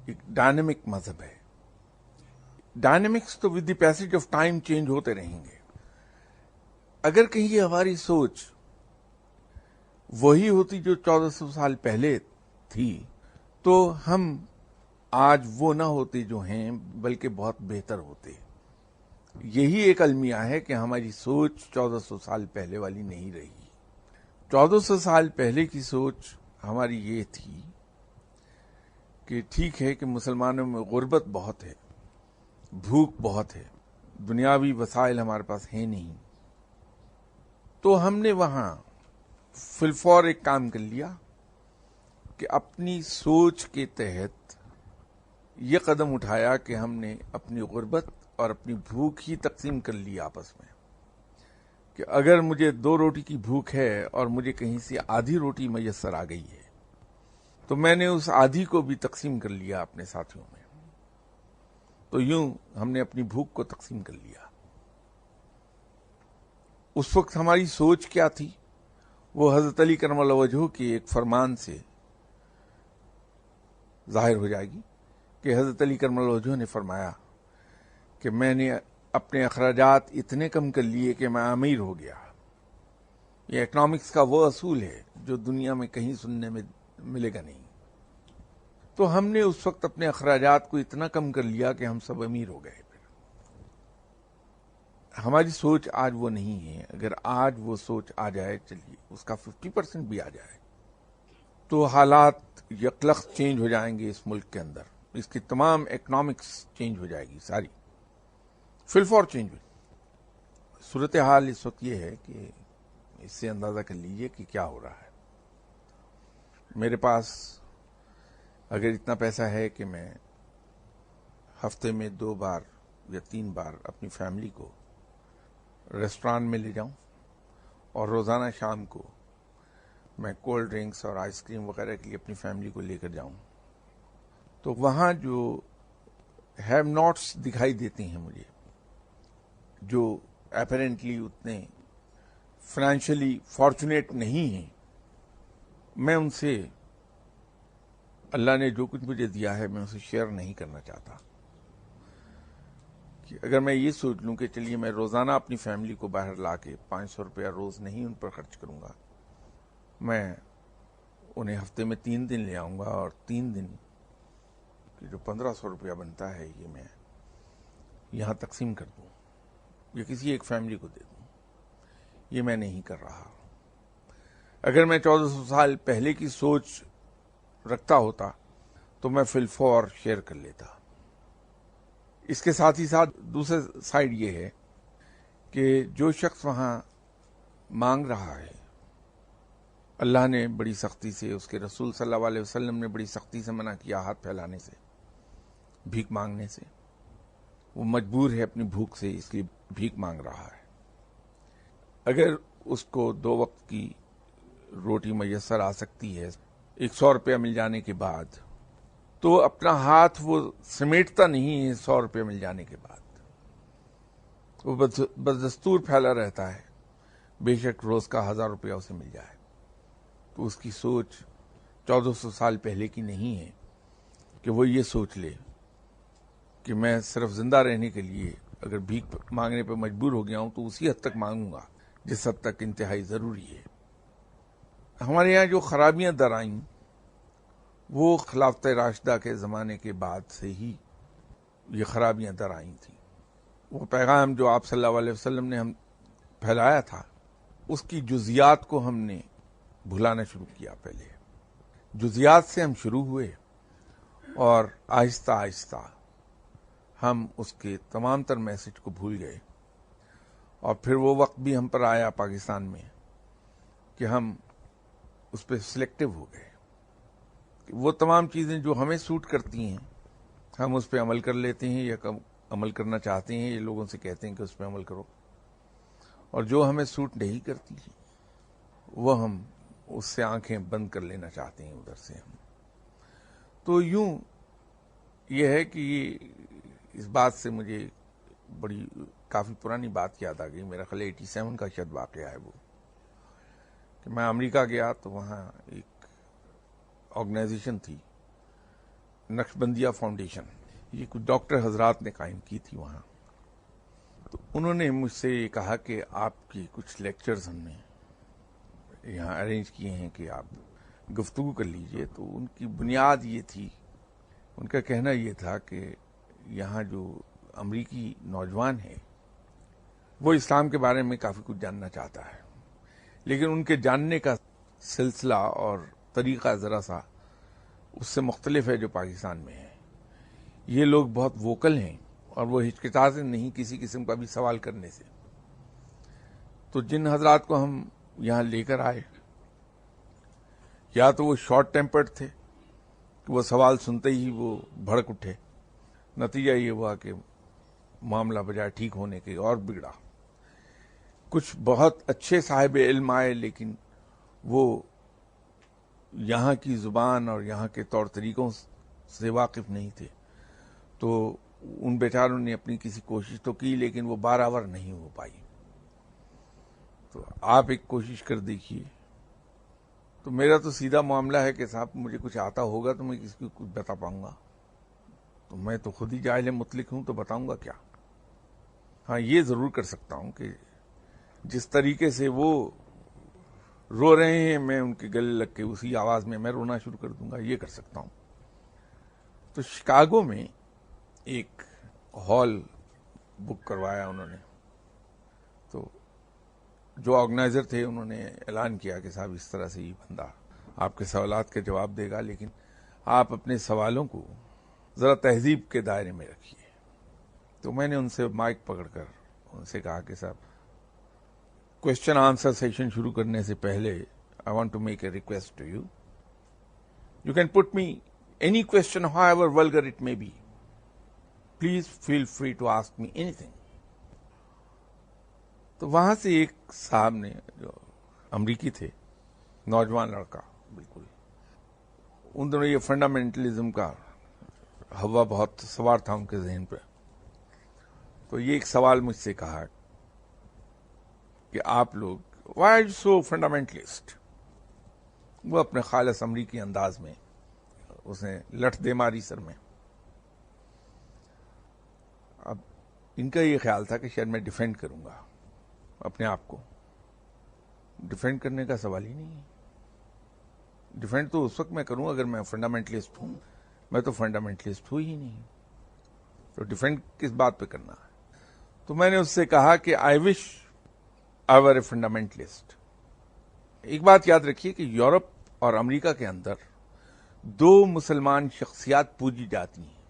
ایک ڈائنامک مذہب ہے. ڈائنامکس تو with the passage of time change ہوتے رہیں گے. اگر کہیں یہ ہماری سوچ وہی ہوتی جو 1400 سال پہلے تھی تو ہم آج وہ نہ ہوتے جو ہیں, بلکہ بہت بہتر ہوتے. یہی ایک المیہ ہے کہ ہماری سوچ 1400 سال پہلے والی نہیں رہی. 1400 سال پہلے کی سوچ ہماری یہ تھی کہ ٹھیک ہے کہ مسلمانوں میں غربت بہت ہے, بھوک بہت ہے, دنیاوی وسائل ہمارے پاس ہیں نہیں, تو ہم نے وہاں فی الفور ایک کام کر لیا کہ اپنی سوچ کے تحت یہ قدم اٹھایا کہ ہم نے اپنی غربت اور اپنی بھوک ہی تقسیم کر لی آپس میں, کہ اگر مجھے 2 روٹی کی بھوک ہے اور مجھے کہیں سے آدھی روٹی میسر آ گئی ہے تو میں نے اس آدھی کو بھی تقسیم کر لیا اپنے ساتھیوں میں. تو یوں ہم نے اپنی بھوک کو تقسیم کر لیا. اس وقت ہماری سوچ کیا تھی وہ حضرت علی کرم اللہ وجہہ کے ایک فرمان سے ظاہر ہو جائے گی کہ حضرت علی کرم اللہ وجہہ نے فرمایا کہ میں نے اپنے اخراجات اتنے کم کر لیے کہ میں امیر ہو گیا. یہ اکنامکس کا وہ اصول ہے جو دنیا میں کہیں سننے میں ملے گا نہیں. تو ہم نے اس وقت اپنے اخراجات کو اتنا کم کر لیا کہ ہم سب امیر ہو گئے. ہماری سوچ آج وہ نہیں ہے. اگر آج وہ سوچ آ جائے, چلیے اس کا 50% بھی آ جائے, تو حالات یکلخت چینج ہو جائیں گے اس ملک کے اندر. اس کی تمام اکنامکس چینج ہو جائے گی, ساری فی الفور چینج ہو. صورتحال اس وقت یہ ہے کہ اس سے اندازہ کر لیجئے کہ کیا ہو رہا ہے. میرے پاس اگر اتنا پیسہ ہے کہ میں ہفتے میں 2 بار یا 3 بار اپنی فیملی کو ریسٹوران میں لے جاؤں, اور روزانہ شام کو میں کولڈ ڈرنکس اور آئس کریم وغیرہ کے لیے اپنی فیملی کو لے کر جاؤں, تو وہاں جو ہیو ناٹس دکھائی دیتے ہیں مجھے, جو اپیرنٹلی اتنے فائنینشلی فارچونیٹ نہیں ہیں, میں ان سے اللہ نے جو کچھ مجھے دیا ہے میں اسے شیئر نہیں کرنا چاہتا. کہ اگر میں یہ سوچ لوں کہ چلیے میں روزانہ اپنی فیملی کو باہر لا کے 500 روپیہ روز نہیں ان پر خرچ کروں گا, میں انہیں ہفتے میں 3 دن لے آؤں گا, اور 3 دن کی جو 1500 روپیہ بنتا ہے یہ میں یہاں تقسیم کر دوں یا کسی ایک فیملی کو دے دوں. یہ میں نہیں کر رہا. اگر میں 1400 سال پہلے کی سوچ رکھتا ہوتا تو میں فی الفور شیئر کر لیتا. اس کے ساتھ ہی ساتھ دوسرے سائڈ یہ ہے کہ جو شخص وہاں مانگ رہا ہے, اللہ نے بڑی سختی سے, اس کے رسول صلی اللہ علیہ وسلم نے بڑی سختی سے منع کیا ہاتھ پھیلانے سے, بھیک مانگنے سے. وہ مجبور ہے اپنی بھوک سے, اس لیے بھیک مانگ رہا ہے. اگر اس کو 2 وقت کی روٹی میسر آ سکتی ہے 100 روپیہ مل جانے کے بعد, تو اپنا ہاتھ وہ سمیٹتا نہیں ہے 100 روپے مل جانے کے بعد. وہ بدستور پھیلا رہتا ہے, بے شک روز کا 1000 روپیہ اسے مل جائے، تو اس کی سوچ 1400 سال پہلے کی نہیں ہے کہ وہ یہ سوچ لے کہ میں صرف زندہ رہنے کے لیے اگر بھیک مانگنے پہ مجبور ہو گیا ہوں تو اسی حد تک مانگوں گا جس حد تک انتہائی ضروری ہے۔ ہمارے یہاں جو خرابیاں در آئیں وہ خلافت راشدہ کے زمانے کے بعد سے ہی یہ خرابیاں در آئی تھیں۔ وہ پیغام جو آپ صلی اللہ علیہ وسلم نے ہم پھیلایا تھا اس کی جزیات کو ہم نے بھلانا شروع کیا۔ پہلے جزیات سے ہم شروع ہوئے اور آہستہ آہستہ ہم اس کے تمام تر میسج کو بھول گئے، اور پھر وہ وقت بھی ہم پر آیا پاکستان میں کہ ہم اس پہ سلیکٹو ہو گئے کہ وہ تمام چیزیں جو ہمیں سوٹ کرتی ہیں ہم اس پہ عمل کر لیتے ہیں یا عمل کرنا چاہتے ہیں، یہ لوگوں سے کہتے ہیں کہ اس پہ عمل کرو، اور جو ہمیں سوٹ نہیں کرتی وہ ہم اس سے آنکھیں بند کر لینا چاہتے ہیں ادھر سے ہم۔ تو یوں یہ ہے کہ اس بات سے مجھے بڑی کافی پرانی بات یاد آ گئی، میرا خیال 87 کا شاید واقعہ ہے وہ، کہ میں امریکہ گیا تو وہاں ایک آرگنائزیشن تھی نقشبندیہ فاؤنڈیشن، یہ کچھ ڈاکٹر حضرات نے قائم کی تھی وہاں۔ تو انہوں نے مجھ سے یہ کہا کہ آپ کی کچھ لیکچرز ہم نے یہاں ارینج کیے ہیں کہ آپ گفتگو کر لیجئے۔ تو ان کی بنیاد یہ تھی، ان کا کہنا یہ تھا کہ یہاں جو امریکی نوجوان ہے وہ اسلام کے بارے میں کافی کچھ جاننا چاہتا ہے، لیکن ان کے جاننے کا سلسلہ اور طریقہ ذرا سا اس سے مختلف ہے جو پاکستان میں ہے۔ یہ لوگ بہت ووکل ہیں اور وہ ہچکچاتے نہیں کسی قسم کا بھی سوال کرنے سے۔ تو جن حضرات کو ہم یہاں لے کر آئے یا تو وہ شارٹ ٹیمپرڈ تھے کہ وہ سوال سنتے ہی وہ بھڑک اٹھے، نتیجہ یہ ہوا کہ معاملہ بجائے ٹھیک ہونے کے اور بگڑا۔ کچھ بہت اچھے صاحب علم آئے لیکن وہ یہاں کی زبان اور یہاں کے طور طریقوں سے واقف نہیں تھے، تو ان بیچاروں نے اپنی کسی کوشش تو کی لیکن وہ بارآور نہیں ہو پائی۔ تو آپ ایک کوشش کر دیکھیے۔ تو میرا تو سیدھا معاملہ ہے کہ صاحب مجھے کچھ آتا ہوگا تو میں کسی کو کچھ بتا پاؤں گا، تو میں تو خود ہی جاہل مطلق ہوں تو بتاؤں گا کیا۔ ہاں یہ ضرور کر سکتا ہوں کہ جس طریقے سے وہ رو رہے ہیں میں ان کے گلے لگ کے اسی آواز میں رونا شروع کر دوں گا، یہ کر سکتا ہوں۔ تو شکاگو میں ایک ہال بک کروایا انہوں نے، تو جو آرگنائزر تھے انہوں نے اعلان کیا کہ صاحب اس طرح سے یہ بندہ آپ کے سوالات کے جواب دے گا، لیکن آپ اپنے سوالوں کو ذرا تہذیب کے دائرے میں رکھیے۔ تو میں نے ان سے مائک پکڑ کر ان سے کہا کہ صاحب کوشچن آنسر سیشن شروع کرنے سے پہلے I want to make a request to you, you can put me any question however vulgar it may be, please feel free to ask me anything. تو وہاں سے ایک صاحب نے جو امریکی تھے، نوجوان لڑکا بالکل، ان دنوں یہ فنڈامنٹلزم کا ہوا بہت سوار تھا ان کے ذہن پہ، تو یہ ایک سوال مجھ سے کہا کہ آپ لوگ why are you so fundamentalist. وہ اپنے خالص امریکی انداز میں اس نے لٹ دے ماری سر میں۔ اب ان کا یہ خیال تھا کہ شاید میں ڈیفینڈ کروں گا اپنے آپ کو۔ ڈیفینڈ کرنے کا سوال ہی نہیں ہے، ڈیفینڈ تو اس وقت میں کروں اگر میں فنڈامنٹلسٹ ہوں، میں تو فنڈامنٹلسٹ ہوں ہی نہیں، تو ڈیفینڈ کس بات پہ کرنا ہے۔ تو میں نے اس سے کہا کہ I wish I were a fundamentalist. ایک بات یاد رکھیے کہ یورپ اور امریکہ کے اندر دو مسلمان شخصیات پوجی جاتی ہیں،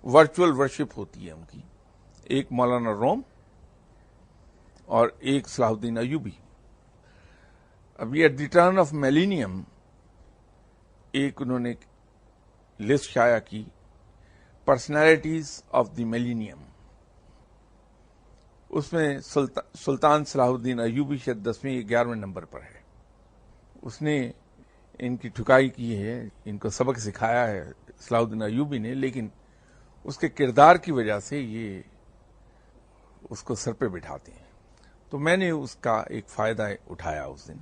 ورچوئل ورشپ ہوتی ہے ان کی، ایک مولانا روم اور ایک صلاح الدین ایوبی۔ ابھی ایٹ دی ٹرن آف میلینیم ایک انہوں نے لسٹ شائع کی، پرسنالٹیز آف دی میلینیم، اس میں سلطان صلاح الدین ایوبی شاید 10ویں یا 11ویں نمبر پر ہے۔ اس نے ان کی ٹھکائی کی ہے، ان کو سبق سکھایا ہے صلاح الدین ایوبی نے، لیکن اس کے کردار کی وجہ سے یہ اس کو سر پہ بٹھاتے ہیں۔ تو میں نے اس کا ایک فائدہ اٹھایا اس دن.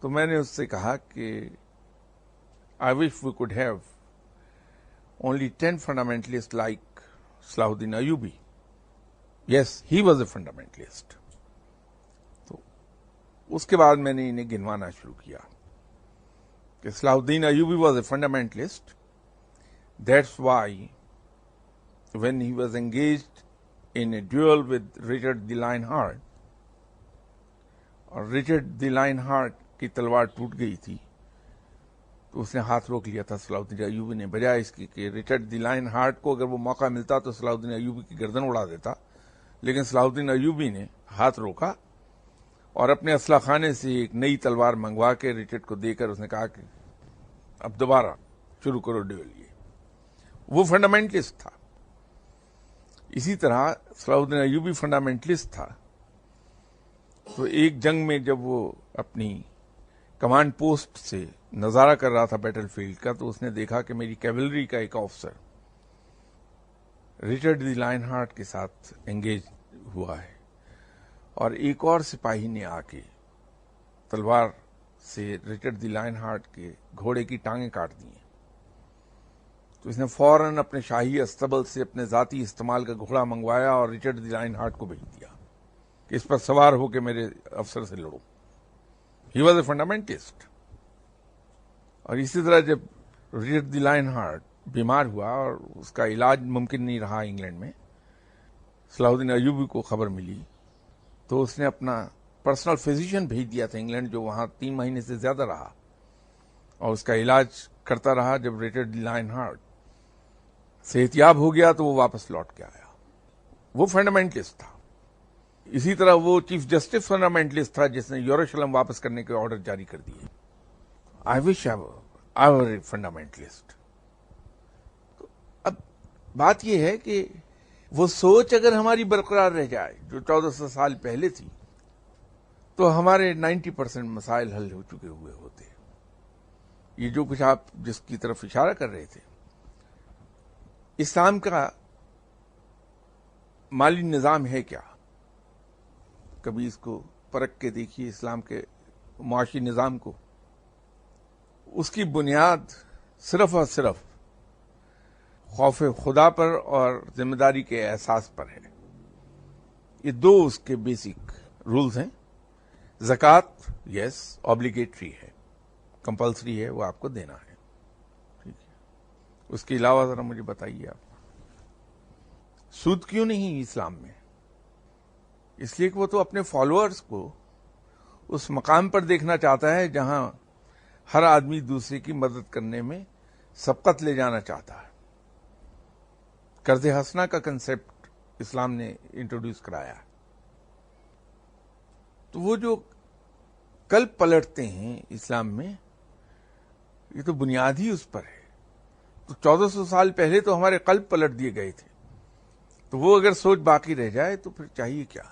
تو میں نے اس سے کہا کہ I wish we could have only 10 fundamentalists like Salahuddin Ayyubi. Yes, he was a fundamentalist. تو اس کے بعد میں نے انہیں گنوانا شروع کیا کہ Salahuddin Ayyubi was a fundamentalist. That's why when he was engaged in a duel with Richard the Lionheart, اور Richard the Lionheart کی تلوار ٹوٹ گئی تھی تو اس نے ہاتھ روک لیا تھا صلاح الدین ایوبی نے، بجائے اس کی کہ ریچرڈ دی لائن ہارٹ کو اگر وہ موقع ملتا تو صلاح الدین ایوبی کی گردن اڑا دیتا، لیکن صلاح الدین ایوبی نے ہاتھ روکا اور اپنے اسلحہ خانے سے ایک نئی تلوار منگوا کے ریچرڈ کو دے کر اس نے کہا کہ اب دوبارہ شروع کرو ڈیول. وہ فنڈامنٹلسٹ تھا. اسی طرح صلاح الدین ایوبی فنڈامنٹلسٹ تھا. تو ایک جنگ میں جب وہ اپنی کمانڈ پوسٹ سے نظارہ کر رہا تھا بیٹل فیلڈ کا، تو اس نے دیکھا کہ میری کیولری کا ایک آفسر ریچرڈ دی لائن ہارٹ کے ساتھ انگیج ہوا ہے، اور ایک اور سپاہی نے آ کے تلوار سے ریچرڈ دی لائن ہارٹ کے گھوڑے کی ٹانگیں کاٹ دی ہیں. تو اس نے فوراً اپنے شاہی استبل سے اپنے ذاتی استعمال کا گھوڑا منگوایا اور ریچرڈ دی لائن ہارٹ کو بھیج دیا کہ اس پر سوار ہو کے میرے افسر سے لڑو. He was a fundamentalist. اور اسی طرح جب ریچرڈ دی لائن ہارٹ بیمار ہوا اور اس کا علاج ممکن نہیں رہا انگلینڈ میں، صلاح الدین ایوبی کو خبر ملی تو اس نے اپنا پرسنل فزیشین بھیج دیا تھا انگلینڈ، جو وہاں 3 مہینے سے زیادہ رہا اور اس کا علاج کرتا رہا. جب ریچرڈ دی لائن ہارٹ صحتیاب ہو گیا تو وہ واپس لوٹ کے آیا. وہ فنڈامنٹلسٹ تھا. اسی طرح وہ چیف جسٹس فنڈامنٹلسٹ تھا جس نے یروشلم واپس کرنے کے آرڈر جاری کر دیے. آئی وش آئی ور اے فنڈامنٹلسٹ. اب بات یہ ہے کہ وہ سوچ اگر ہماری برقرار رہ جائے جو 1400 سال پہلے تھی تو ہمارے 90% مسائل حل ہو چکے ہوئے ہوتے. یہ جو کچھ آپ جس کی طرف اشارہ کر رہے تھے، اسلام کا مالی نظام ہے کیا؟ کبھی اس کو پرکھ کے دیکھیے اسلام کے معاشی نظام کو. اس کی بنیاد صرف اور صرف خوف خدا پر اور ذمہ داری کے احساس پر ہے. یہ 2 اس کے بیسک رولز ہیں. زکوٰۃ یس آبلیگیٹری ہے، کمپلسری ہے، وہ آپ کو دینا ہے. ٹھیک ہے. اس کے علاوہ ذرا مجھے بتائیے آپ سود کیوں نہیں اسلام میں؟ اس لیے کہ وہ تو اپنے فالوورز کو اس مقام پر دیکھنا چاہتا ہے جہاں ہر آدمی دوسرے کی مدد کرنے میں سبقت لے جانا چاہتا ہے. قرض حسنہ کا کنسپٹ اسلام نے انٹروڈیوس کرایا. تو وہ جو قلب پلٹتے ہیں اسلام میں، یہ تو بنیاد ہی اس پر ہے. تو 1400 سال پہلے تو ہمارے قلب پلٹ دیے گئے تھے. تو وہ اگر سوچ باقی رہ جائے تو پھر چاہیے کیا؟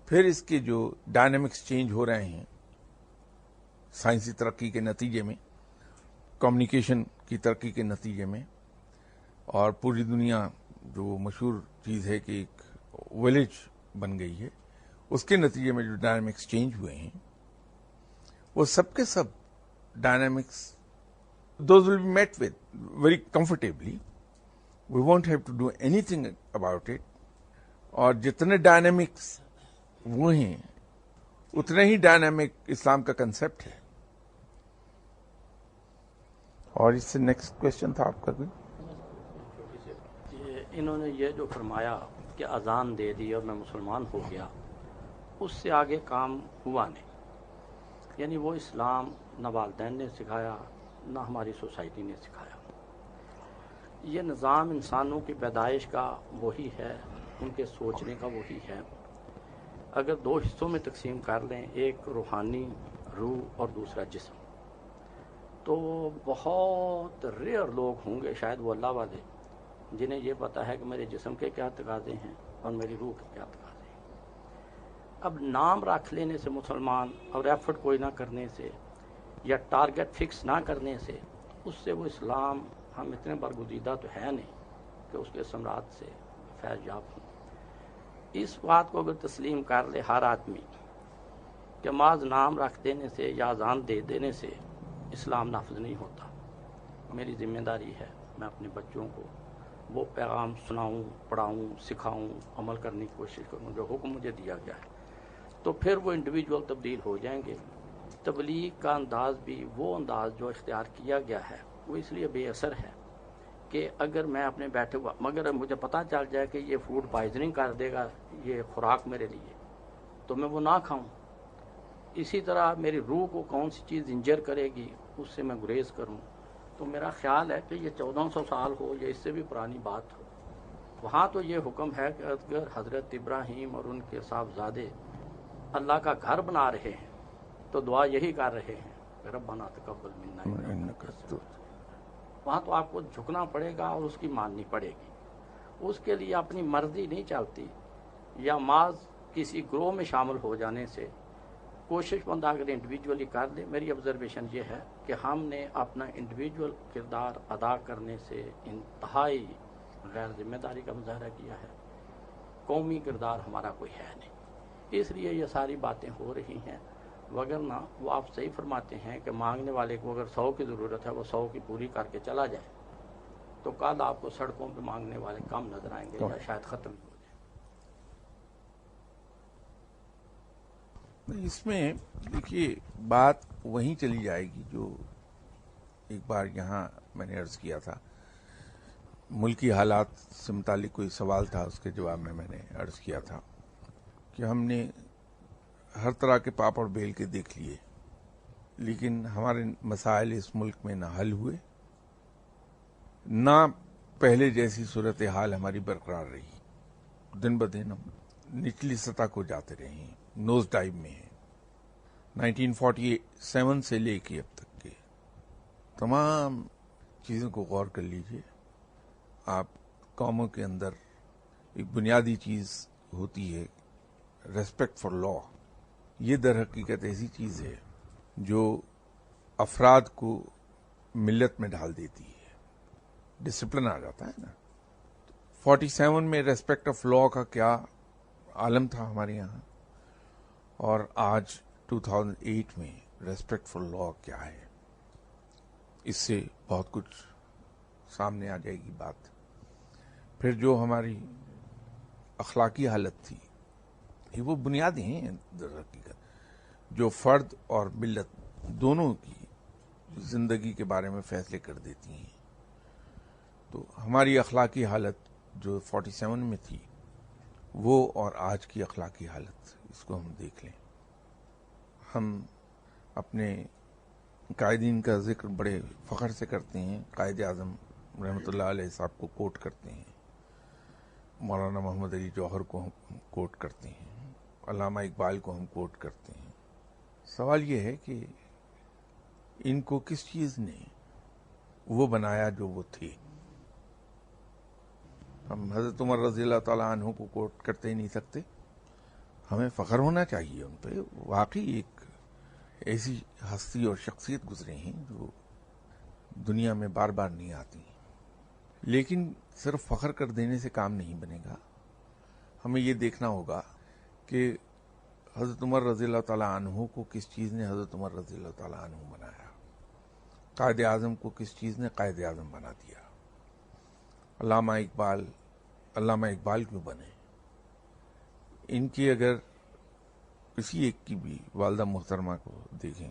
پھر اس کے جو ڈائنامکس چینج ہو رہے ہیں سائنسی ترقی کے نتیجے میں، کمیونیکیشن کی ترقی کے نتیجے میں، اور پوری دنیا جو مشہور چیز ہے کہ ایک ولیج بن گئی ہے، اس کے نتیجے میں جو ڈائنامکس چینج ہوئے ہیں، وہ سب کے سب dynamics those will be met with very comfortably. We won't have to do anything about it. اور جتنے ڈائنامکس وہ ہیں اتنے ہی ڈائنامک اسلام کا کنسپٹ ہے. اور اس سے نیکسٹ کوشچن تھا آپ کا کوئی؟ انہوں نے یہ جو فرمایا کہ اذان دے دی اور میں مسلمان ہو گیا، اس سے آگے کام ہوا نہیں. یعنی وہ اسلام نہ والدین نے سکھایا نہ ہماری سوسائٹی نے سکھایا. یہ نظام انسانوں کی پیدائش کا وہی ہے، ان کے سوچنے کا وہی ہے. اگر 2 حصوں میں تقسیم کر لیں، ایک روحانی روح اور دوسرا جسم، تو بہت ریئر لوگ ہوں گے شاید وہ اللہ والے جنہیں یہ پتا ہے کہ میرے جسم کے کیا تقاضے ہیں اور میری روح کے کیا تقاضے ہیں. اب نام رکھ لینے سے مسلمان اور ایفرٹ کوئی نہ کرنے سے یا ٹارگٹ فکس نہ کرنے سے، اس سے وہ اسلام ہم اتنے برگزیدہ تو ہے نہیں کہ اس کے ثمرات سے فیض یاب ہوں. اس بات کو اگر تسلیم کر لے ہر آدمی کہ معاذ نام رکھ دینے سے یا اذان دے دینے سے اسلام نافذ نہیں ہوتا، میری ذمہ داری ہے میں اپنے بچوں کو وہ پیغام سناؤں، پڑھاؤں، سکھاؤں، عمل کرنے کی کوشش کروں جو حکم مجھے دیا گیا ہے، تو پھر وہ انڈیویجول تبدیل ہو جائیں گے۔ تبلیغ کا انداز بھی وہ انداز جو اختیار کیا گیا ہے وہ اس لیے بے اثر ہے کہ اگر میں اپنے بیٹھے ہوا مگر مجھے پتہ چل جائے کہ یہ فوڈ پوائزننگ کر دے گا، یہ خوراک میرے لیے، تو میں وہ نہ کھاؤں۔ اسی طرح میری روح کو کون سی چیز انجر کرے گی اس سے میں گریز کروں۔ تو میرا خیال ہے کہ یہ 1400 سال ہو یا اس سے بھی پرانی بات ہو، وہاں تو یہ حکم ہے کہ اگر حضرت ابراہیم اور ان کے صاحبزادے اللہ کا گھر بنا رہے ہیں تو دعا یہی کر رہے ہیں کہ ربنا تقبل منا انک وہاں تو آپ کو جھکنا پڑے گا اور اس کی ماننی پڑے گی۔ اس کے لیے اپنی مرضی نہیں چلتی یا معاذ کسی گروہ میں شامل ہو جانے سے۔ کوشش بندہ اگر انڈیویجولی کر لے، میری آبزرویشن یہ ہے کہ ہم نے اپنا انڈیویجول کردار ادا کرنے سے انتہائی غیر ذمہ داری کا مظاہرہ کیا ہے۔ قومی کردار ہمارا کوئی ہے نہیں، اس لیے یہ ساری باتیں ہو رہی ہیں۔ وگرنہ وہ آپ صحیح فرماتے ہیں کہ مانگنے والے کو اگر 100 کی ضرورت ہے وہ 100 کی پوری کر کے چلا جائے تو کل آپ کو سڑکوں پہ مانگنے والے کم نظر آئیں گے یا شاید ختم ہو جائے۔ اس میں دیکھیے بات وہیں چلی جائے گی جو ایک بار یہاں میں نے عرض کیا تھا، ملکی حالات سے متعلق کوئی سوال تھا، اس کے جواب میں نے عرض کیا تھا کہ ہم نے ہر طرح کے پاپڑ بیل کے دیکھ لیے لیکن ہمارے مسائل اس ملک میں نہ حل ہوئے، نہ پہلے جیسی صورتحال ہماری برقرار رہی۔ دن بدن ہم نچلی سطح کو جاتے رہے ہیں، نوز ڈائیو میں ہیں۔ 1947 سے لے کے اب تک کے تمام چیزوں کو غور کر لیجئے۔ آپ قوموں کے اندر ایک بنیادی چیز ہوتی ہے ریسپیکٹ فار لا، یہ در حقیقت ایسی چیز ہے جو افراد کو ملت میں ڈال دیتی ہے، ڈسپلن آ جاتا ہے نا۔ 47 میں ریسپیکٹ آف لا کا کیا عالم تھا ہمارے یہاں، اور آج 2008 میں ریسپیکٹ فار لا کیا ہے، اس سے بہت کچھ سامنے آ جائے گی بات۔ پھر جو ہماری اخلاقی حالت تھی، یہ وہ بنیادیں ہیں در حقیقت جو فرد اور ملت دونوں کی زندگی کے بارے میں فیصلے کر دیتی ہیں۔ تو ہماری اخلاقی حالت جو 47 میں تھی وہ اور آج کی اخلاقی حالت، اس کو ہم دیکھ لیں۔ ہم اپنے قائدین کا ذکر بڑے فخر سے کرتے ہیں، قائد اعظم رحمۃ اللہ علیہ صاحب کو کوٹ کرتے ہیں، مولانا محمد علی جوہر کو ہم کوٹ کرتے ہیں، علامہ اقبال کو ہم کوٹ کرتے ہیں۔ سوال یہ ہے کہ ان کو کس چیز نے وہ بنایا جو وہ تھے؟ ہم حضرت عمر رضی اللہ تعالیٰ عنہ کو کوٹ کرتے ہی نہیں سکتے؟ ہمیں فخر ہونا چاہیے ان پہ، واقعی ایک ایسی ہستی اور شخصیت گزرے ہیں جو دنیا میں بار بار نہیں آتی۔ لیکن صرف فخر کر دینے سے کام نہیں بنے گا، ہمیں یہ دیکھنا ہوگا کہ حضرت عمر رضی اللہ تعالیٰ عنہ کو کس چیز نے حضرت عمر رضی اللہ تعالیٰ عنہ بنایا، قائد اعظم کو کس چیز نے قائد اعظم بنا دیا، علامہ اقبال کیوں بنے؟ ان کی اگر کسی ایک کی بھی والدہ محترمہ کو دیکھیں،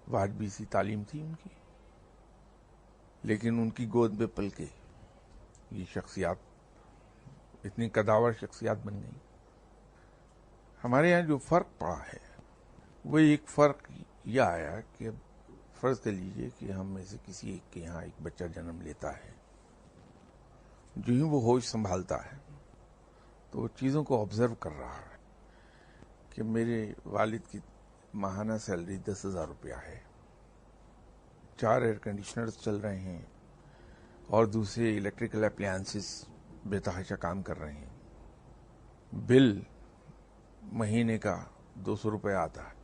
واجبی سی تعلیم تھی ان کی، لیکن ان کی گود میں پل کے یہ شخصیات اتنی قداور شخصیات بن گئی۔ ہمارے یہاں جو فرق پڑا ہے وہ ایک فرق یہ آیا کہ اب فرض کر لیجئے کہ ہم میں سے کسی ایک کے یہاں ایک بچہ جنم لیتا ہے، جو ہی وہ ہوش سنبھالتا ہے تو وہ چیزوں کو آبزرو کر رہا ہے کہ میرے والد کی ماہانہ سیلری 10,000 روپیہ ہے، 4 ایئر کنڈیشنرز چل رہے ہیں اور دوسرے الیکٹریکل اپلائنسز بے تحاشا کام کر رہے ہیں، بل مہینے کا 200 روپے آتا ہے۔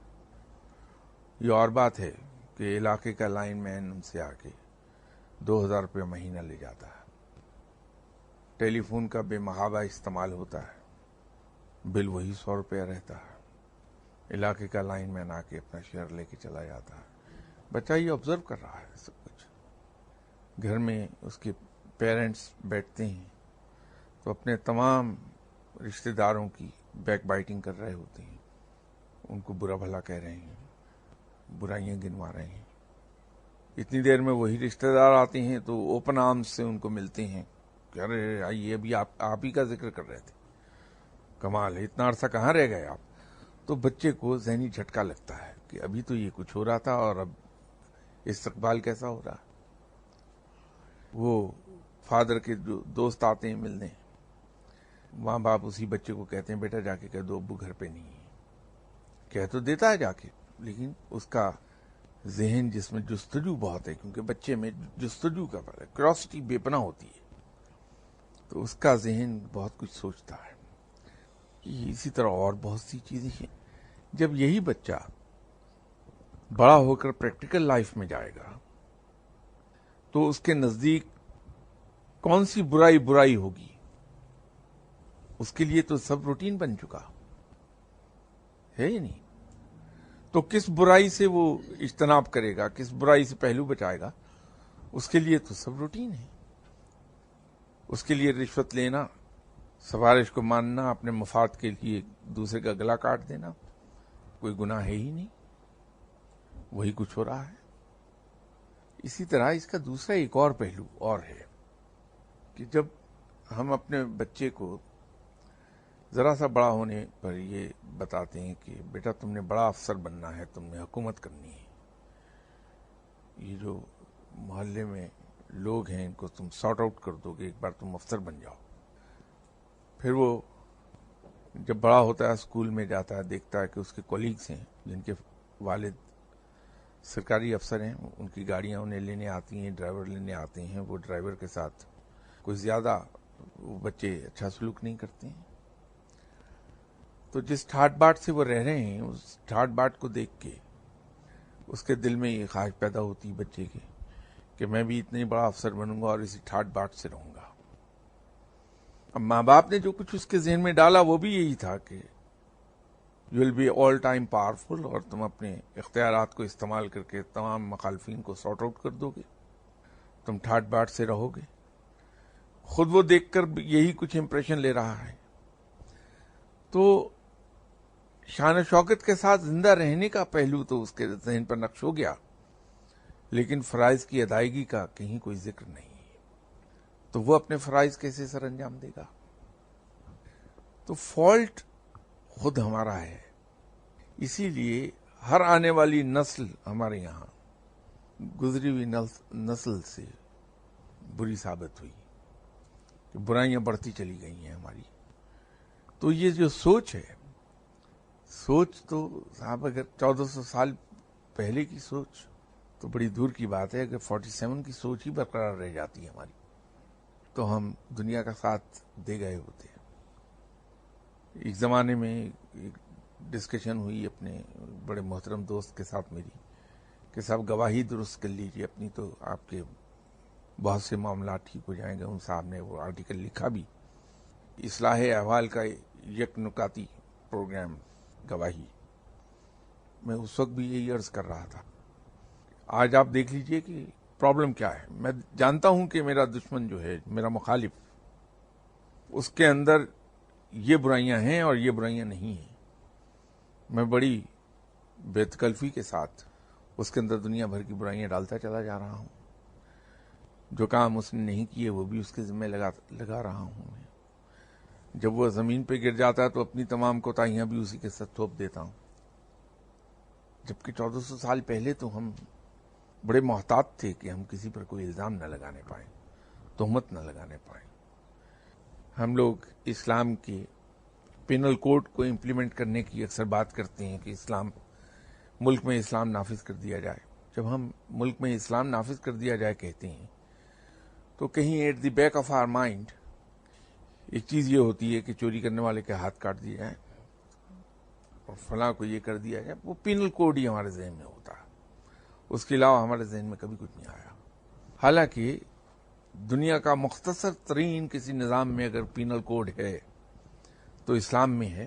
یہ اور بات ہے کہ علاقے کا لائن مین ان سے آ کے 2,000 روپے مہینہ لے جاتا ہے، ٹیلی فون کا بے محابہ استعمال ہوتا ہے، بل وہی 100 روپیہ رہتا ہے، علاقے کا لائن مین آ کے اپنا شیئر لے کے چلا جاتا ہے. بچہ یہ آبزرو کر رہا ہے سب کچھ. گھر میں اس کے پیرنٹس بیٹھتے ہیں تو اپنے تمام رشتہ داروں کی بیک بائٹنگ کر رہے ہوتے ہیں، ان کو برا بھلا کہہ رہے ہیں، برائیاں گنوا رہے ہیں. اتنی دیر میں وہی رشتہ دار آتے ہیں تو اوپن آرمز سے ان کو ملتے ہیں کہ ارے آئیے، ابھی آپ ہی کا ذکر کر رہے تھے، کمال ہے، اتنا عرصہ کہاں رہ گئے آپ. تو بچے کو ذہنی جھٹکا لگتا ہے کہ ابھی تو یہ کچھ ہو رہا تھا اور اب استقبال کیسا ہو رہا. وہ فادر کے جو دوست آتے ہیں ملنے، ماں باپ اسی بچے کو کہتے ہیں بیٹا جا کے کہہ دو ابو گھر پہ نہیں ہے. کہہ تو دیتا ہے جا کے، لیکن اس کا ذہن جس میں جستجو بہت ہے، کیونکہ بچے میں جستجو کا کیوریوسٹی بے پناہ ہوتی ہے، تو اس کا ذہن بہت کچھ سوچتا ہے. اسی طرح اور بہت سی چیزیں ہیں. جب یہی بچہ بڑا ہو کر پریکٹیکل لائف میں جائے گا تو اس کے نزدیک کون سی برائی ہوگی، اس کے لیے تو سب روٹین بن چکا ہے یا نہیں. تو کس برائی سے وہ اجتناب کرے گا، کس برائی سے پہلو بچائے گا، اس کے لیے تو سب روٹین ہے. اس کے لیے رشوت لینا، سفارش کو ماننا، اپنے مفاد کے لیے دوسرے کا گلا کاٹ دینا کوئی گناہ ہے ہی نہیں، وہی کچھ ہو رہا ہے. اسی طرح اس کا دوسرا ایک اور پہلو اور ہے کہ جب ہم اپنے بچے کو ذرا سا بڑا ہونے پر یہ بتاتے ہیں کہ بیٹا تم نے بڑا افسر بننا ہے، تم نے حکومت کرنی ہے، یہ جو محلے میں لوگ ہیں ان کو تم سارٹ آؤٹ کر دو کہ ایک بار تم افسر بن جاؤ. پھر وہ جب بڑا ہوتا ہے اسکول میں جاتا ہے، دیکھتا ہے کہ اس کے کولیگز ہیں جن کے والد سرکاری افسر ہیں، ان کی گاڑیاں انہیں لینے آتی ہیں، ڈرائیور لینے آتے ہیں، وہ ڈرائیور کے ساتھ کوئی زیادہ وہ بچے اچھا سلوک نہیں کرتے ہیں. تو جس ٹھاٹ باٹ سے وہ رہ رہے ہیں، اس ٹھاٹ باٹ کو دیکھ کے اس کے دل میں یہ خواہش پیدا ہوتی بچے کے کہ میں بھی اتنا ہی بڑا افسر بنوں گا اور اسی ٹھاٹ باٹ سے رہوں گا. اب ماں باپ نے جو کچھ اس کے ذہن میں ڈالا وہ بھی یہی تھا کہ you will be all time powerful, اور تم اپنے اختیارات کو استعمال کر کے تمام مخالفین کو سارٹ آؤٹ کر دو گے، تم ٹھاٹ باٹ سے رہو گے. خود وہ دیکھ کر یہی کچھ امپریشن لے رہا ہے. تو شان و شوکت کے ساتھ زندہ رہنے کا پہلو تو اس کے ذہن پر نقش ہو گیا، لیکن فرائض کی ادائیگی کا کہیں کوئی ذکر نہیں. تو وہ اپنے فرائض کیسے سر انجام دے گا؟ تو فالٹ خود ہمارا ہے. اسی لیے ہر آنے والی نسل ہمارے یہاں گزری ہوئی نسل سے بری ثابت ہوئی کہ برائیاں بڑھتی چلی گئی ہیں ہماری. تو یہ جو سوچ ہے، سوچ تو صاحب اگر 1400 سال پہلے کی سوچ تو بڑی دور کی بات ہے. اگر 47 کی سوچ ہی برقرار رہ جاتی ہے ہماری تو ہم دنیا کا ساتھ دے گئے ہوتے ہیں. ایک زمانے میں ایک ڈسکشن ہوئی اپنے بڑے محترم دوست کے ساتھ میری کہ صاحب گواہی درست کر لیجیے اپنی تو آپ کے بہت سے معاملات ٹھیک ہو جائیں گے. ان صاحب نے وہ آرٹیکل لکھا بھی، اصلاح احوال کا یک نکاتی پروگرام گواہی. میں اس وقت بھی یہی عرض کر رہا تھا. آج آپ دیکھ لیجئے کہ پرابلم کیا ہے. میں جانتا ہوں کہ میرا دشمن جو ہے، میرا مخالف، اس کے اندر یہ برائیاں ہیں اور یہ برائیاں نہیں ہیں. میں بڑی بے تکلفی کے ساتھ اس کے اندر دنیا بھر کی برائیاں ڈالتا چلا جا رہا ہوں. جو کام اس نے نہیں کیے وہ بھی اس کے ذمہ لگا رہا ہوں. جب وہ زمین پہ گر جاتا ہے تو اپنی تمام کوتاہیاں بھی اسی کے ساتھ تھوپ دیتا ہوں. جبکہ 1400 سال پہلے تو ہم بڑے محتاط تھے کہ ہم کسی پر کوئی الزام نہ لگانے پائیں، تہمت نہ لگانے پائیں. ہم لوگ اسلام کے پینل کوڈ کو امپلیمنٹ کرنے کی اکثر بات کرتے ہیں کہ ملک میں اسلام نافذ کر دیا جائے. جب ہم ملک میں اسلام نافذ کر دیا جائے کہتے ہیں تو کہیں at the back of our mind ایک چیز یہ ہوتی ہے کہ چوری کرنے والے کے ہاتھ کاٹ دیے جائیں اور فلاں کو یہ کر دیا جائے. وہ پینل کوڈ ہی ہمارے ذہن میں ہوتا ہے، اس کے علاوہ ہمارے ذہن میں کبھی کچھ نہیں آیا. حالانکہ دنیا کا مختصر ترین کسی نظام میں اگر پینل کوڈ ہے تو اسلام میں ہے.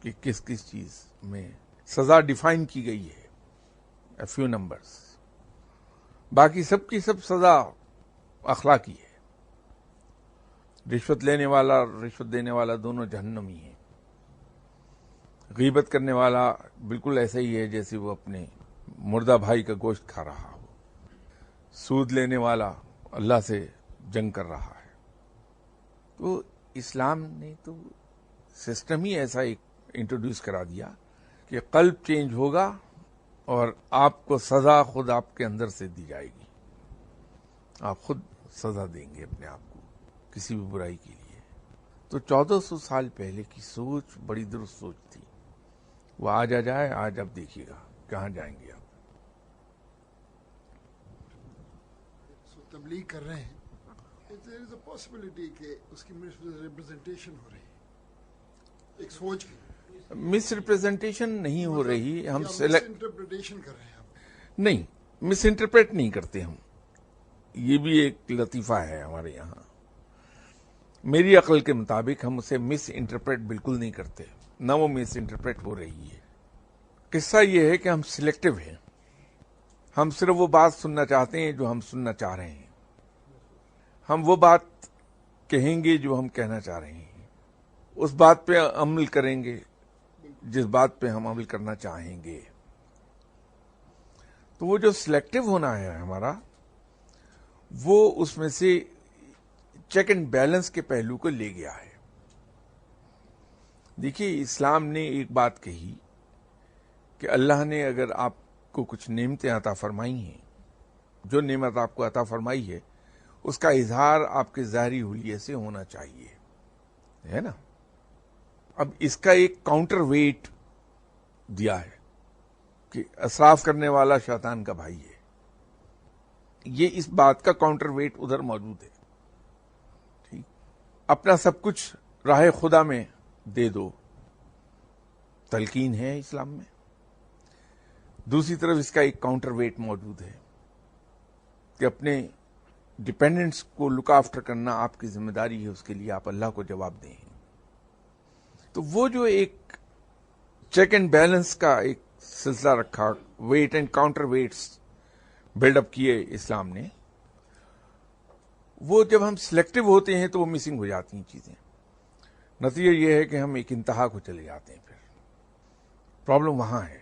کہ کس کس چیز میں سزا ڈیفائن کی گئی ہے. A few numbers. باقی سب کی سب سزا اخلاقی ہے. رشوت لینے والا اور رشوت دینے والا دونوں جہنمی ہیں. غیبت کرنے والا بالکل ایسا ہی ہے جیسے وہ اپنے مردہ بھائی کا گوشت کھا رہا ہو. سود لینے والا اللہ سے جنگ کر رہا ہے. تو اسلام نے تو سسٹم ہی ایسا ایک انٹروڈیوس کرا دیا کہ قلب چینج ہوگا اور آپ کو سزا خود آپ کے اندر سے دی جائے گی. آپ خود سزا دیں گے اپنے آپ کو کسی بھی برائی کے لیے. تو 1400 سال پہلے کی سوچ بڑی درست سوچ تھی. وہ آج آ جائے. آج آپ دیکھیے گا کہاں جائیں گے آپ. تبلیغ کر رہے ہیں, there is a possibility کہ اس کی مس ریپرزنٹیشن ہو رہی ہے ایک سوچ کی. مس ریپرزنٹیشن نہیں ہو رہی. ہم مس انٹرپریٹیشن کر رہے ہیں آپ. نہیں, مس انٹرپریٹ نہیں کرتے ہم. یہ بھی ایک لطیفہ ہے ہمارے یہاں. میری عقل کے مطابق ہم اسے مس انٹرپریٹ بالکل نہیں کرتے, نہ وہ مس انٹرپریٹ ہو رہی ہے. قصہ یہ ہے کہ ہم سلیکٹو ہیں. ہم صرف وہ بات سننا چاہتے ہیں جو ہم سننا چاہ رہے ہیں. ہم وہ بات کہیں گے جو ہم کہنا چاہ رہے ہیں. اس بات پہ عمل کریں گے جس بات پہ ہم عمل کرنا چاہیں گے. تو وہ جو سلیکٹو ہونا ہے ہمارا, وہ اس میں سے چیک اینڈ بیلنس کے پہلو کو لے گیا ہے. دیکھیے, اسلام نے ایک بات کہی کہ اللہ نے اگر آپ کو کچھ نعمتیں عطا فرمائی ہیں, جو نعمت آپ کو عطا فرمائی ہے اس کا اظہار آپ کے ظاہری حلیے سے ہونا چاہیے, ہے نا. اب اس کا ایک کاؤنٹر ویٹ دیا ہے کہ اسراف کرنے والا شیطان کا بھائی ہے. یہ اس بات کا کاؤنٹر ویٹ ادھر موجود ہے. ٹھیک, اپنا سب کچھ راہ خدا میں دے دو, تلقین ہے اسلام میں. دوسری طرف اس کا ایک کاؤنٹر ویٹ موجود ہے کہ اپنے ڈپینڈنٹس کو لک آفٹر کرنا آپ کی ذمہ داری ہے, اس کے لیے آپ اللہ کو جواب دیں. تو وہ جو ایک چیک اینڈ بیلنس کا ایک سلسلہ رکھا, weight and counter weights build up کیے اسلام نے, وہ جب ہم سلیکٹو ہوتے ہیں تو وہ مسنگ ہو جاتی ہیں چیزیں. نتیجہ یہ ہے کہ ہم ایک انتہا کو چلے جاتے ہیں. پھر پرابلم وہاں ہے.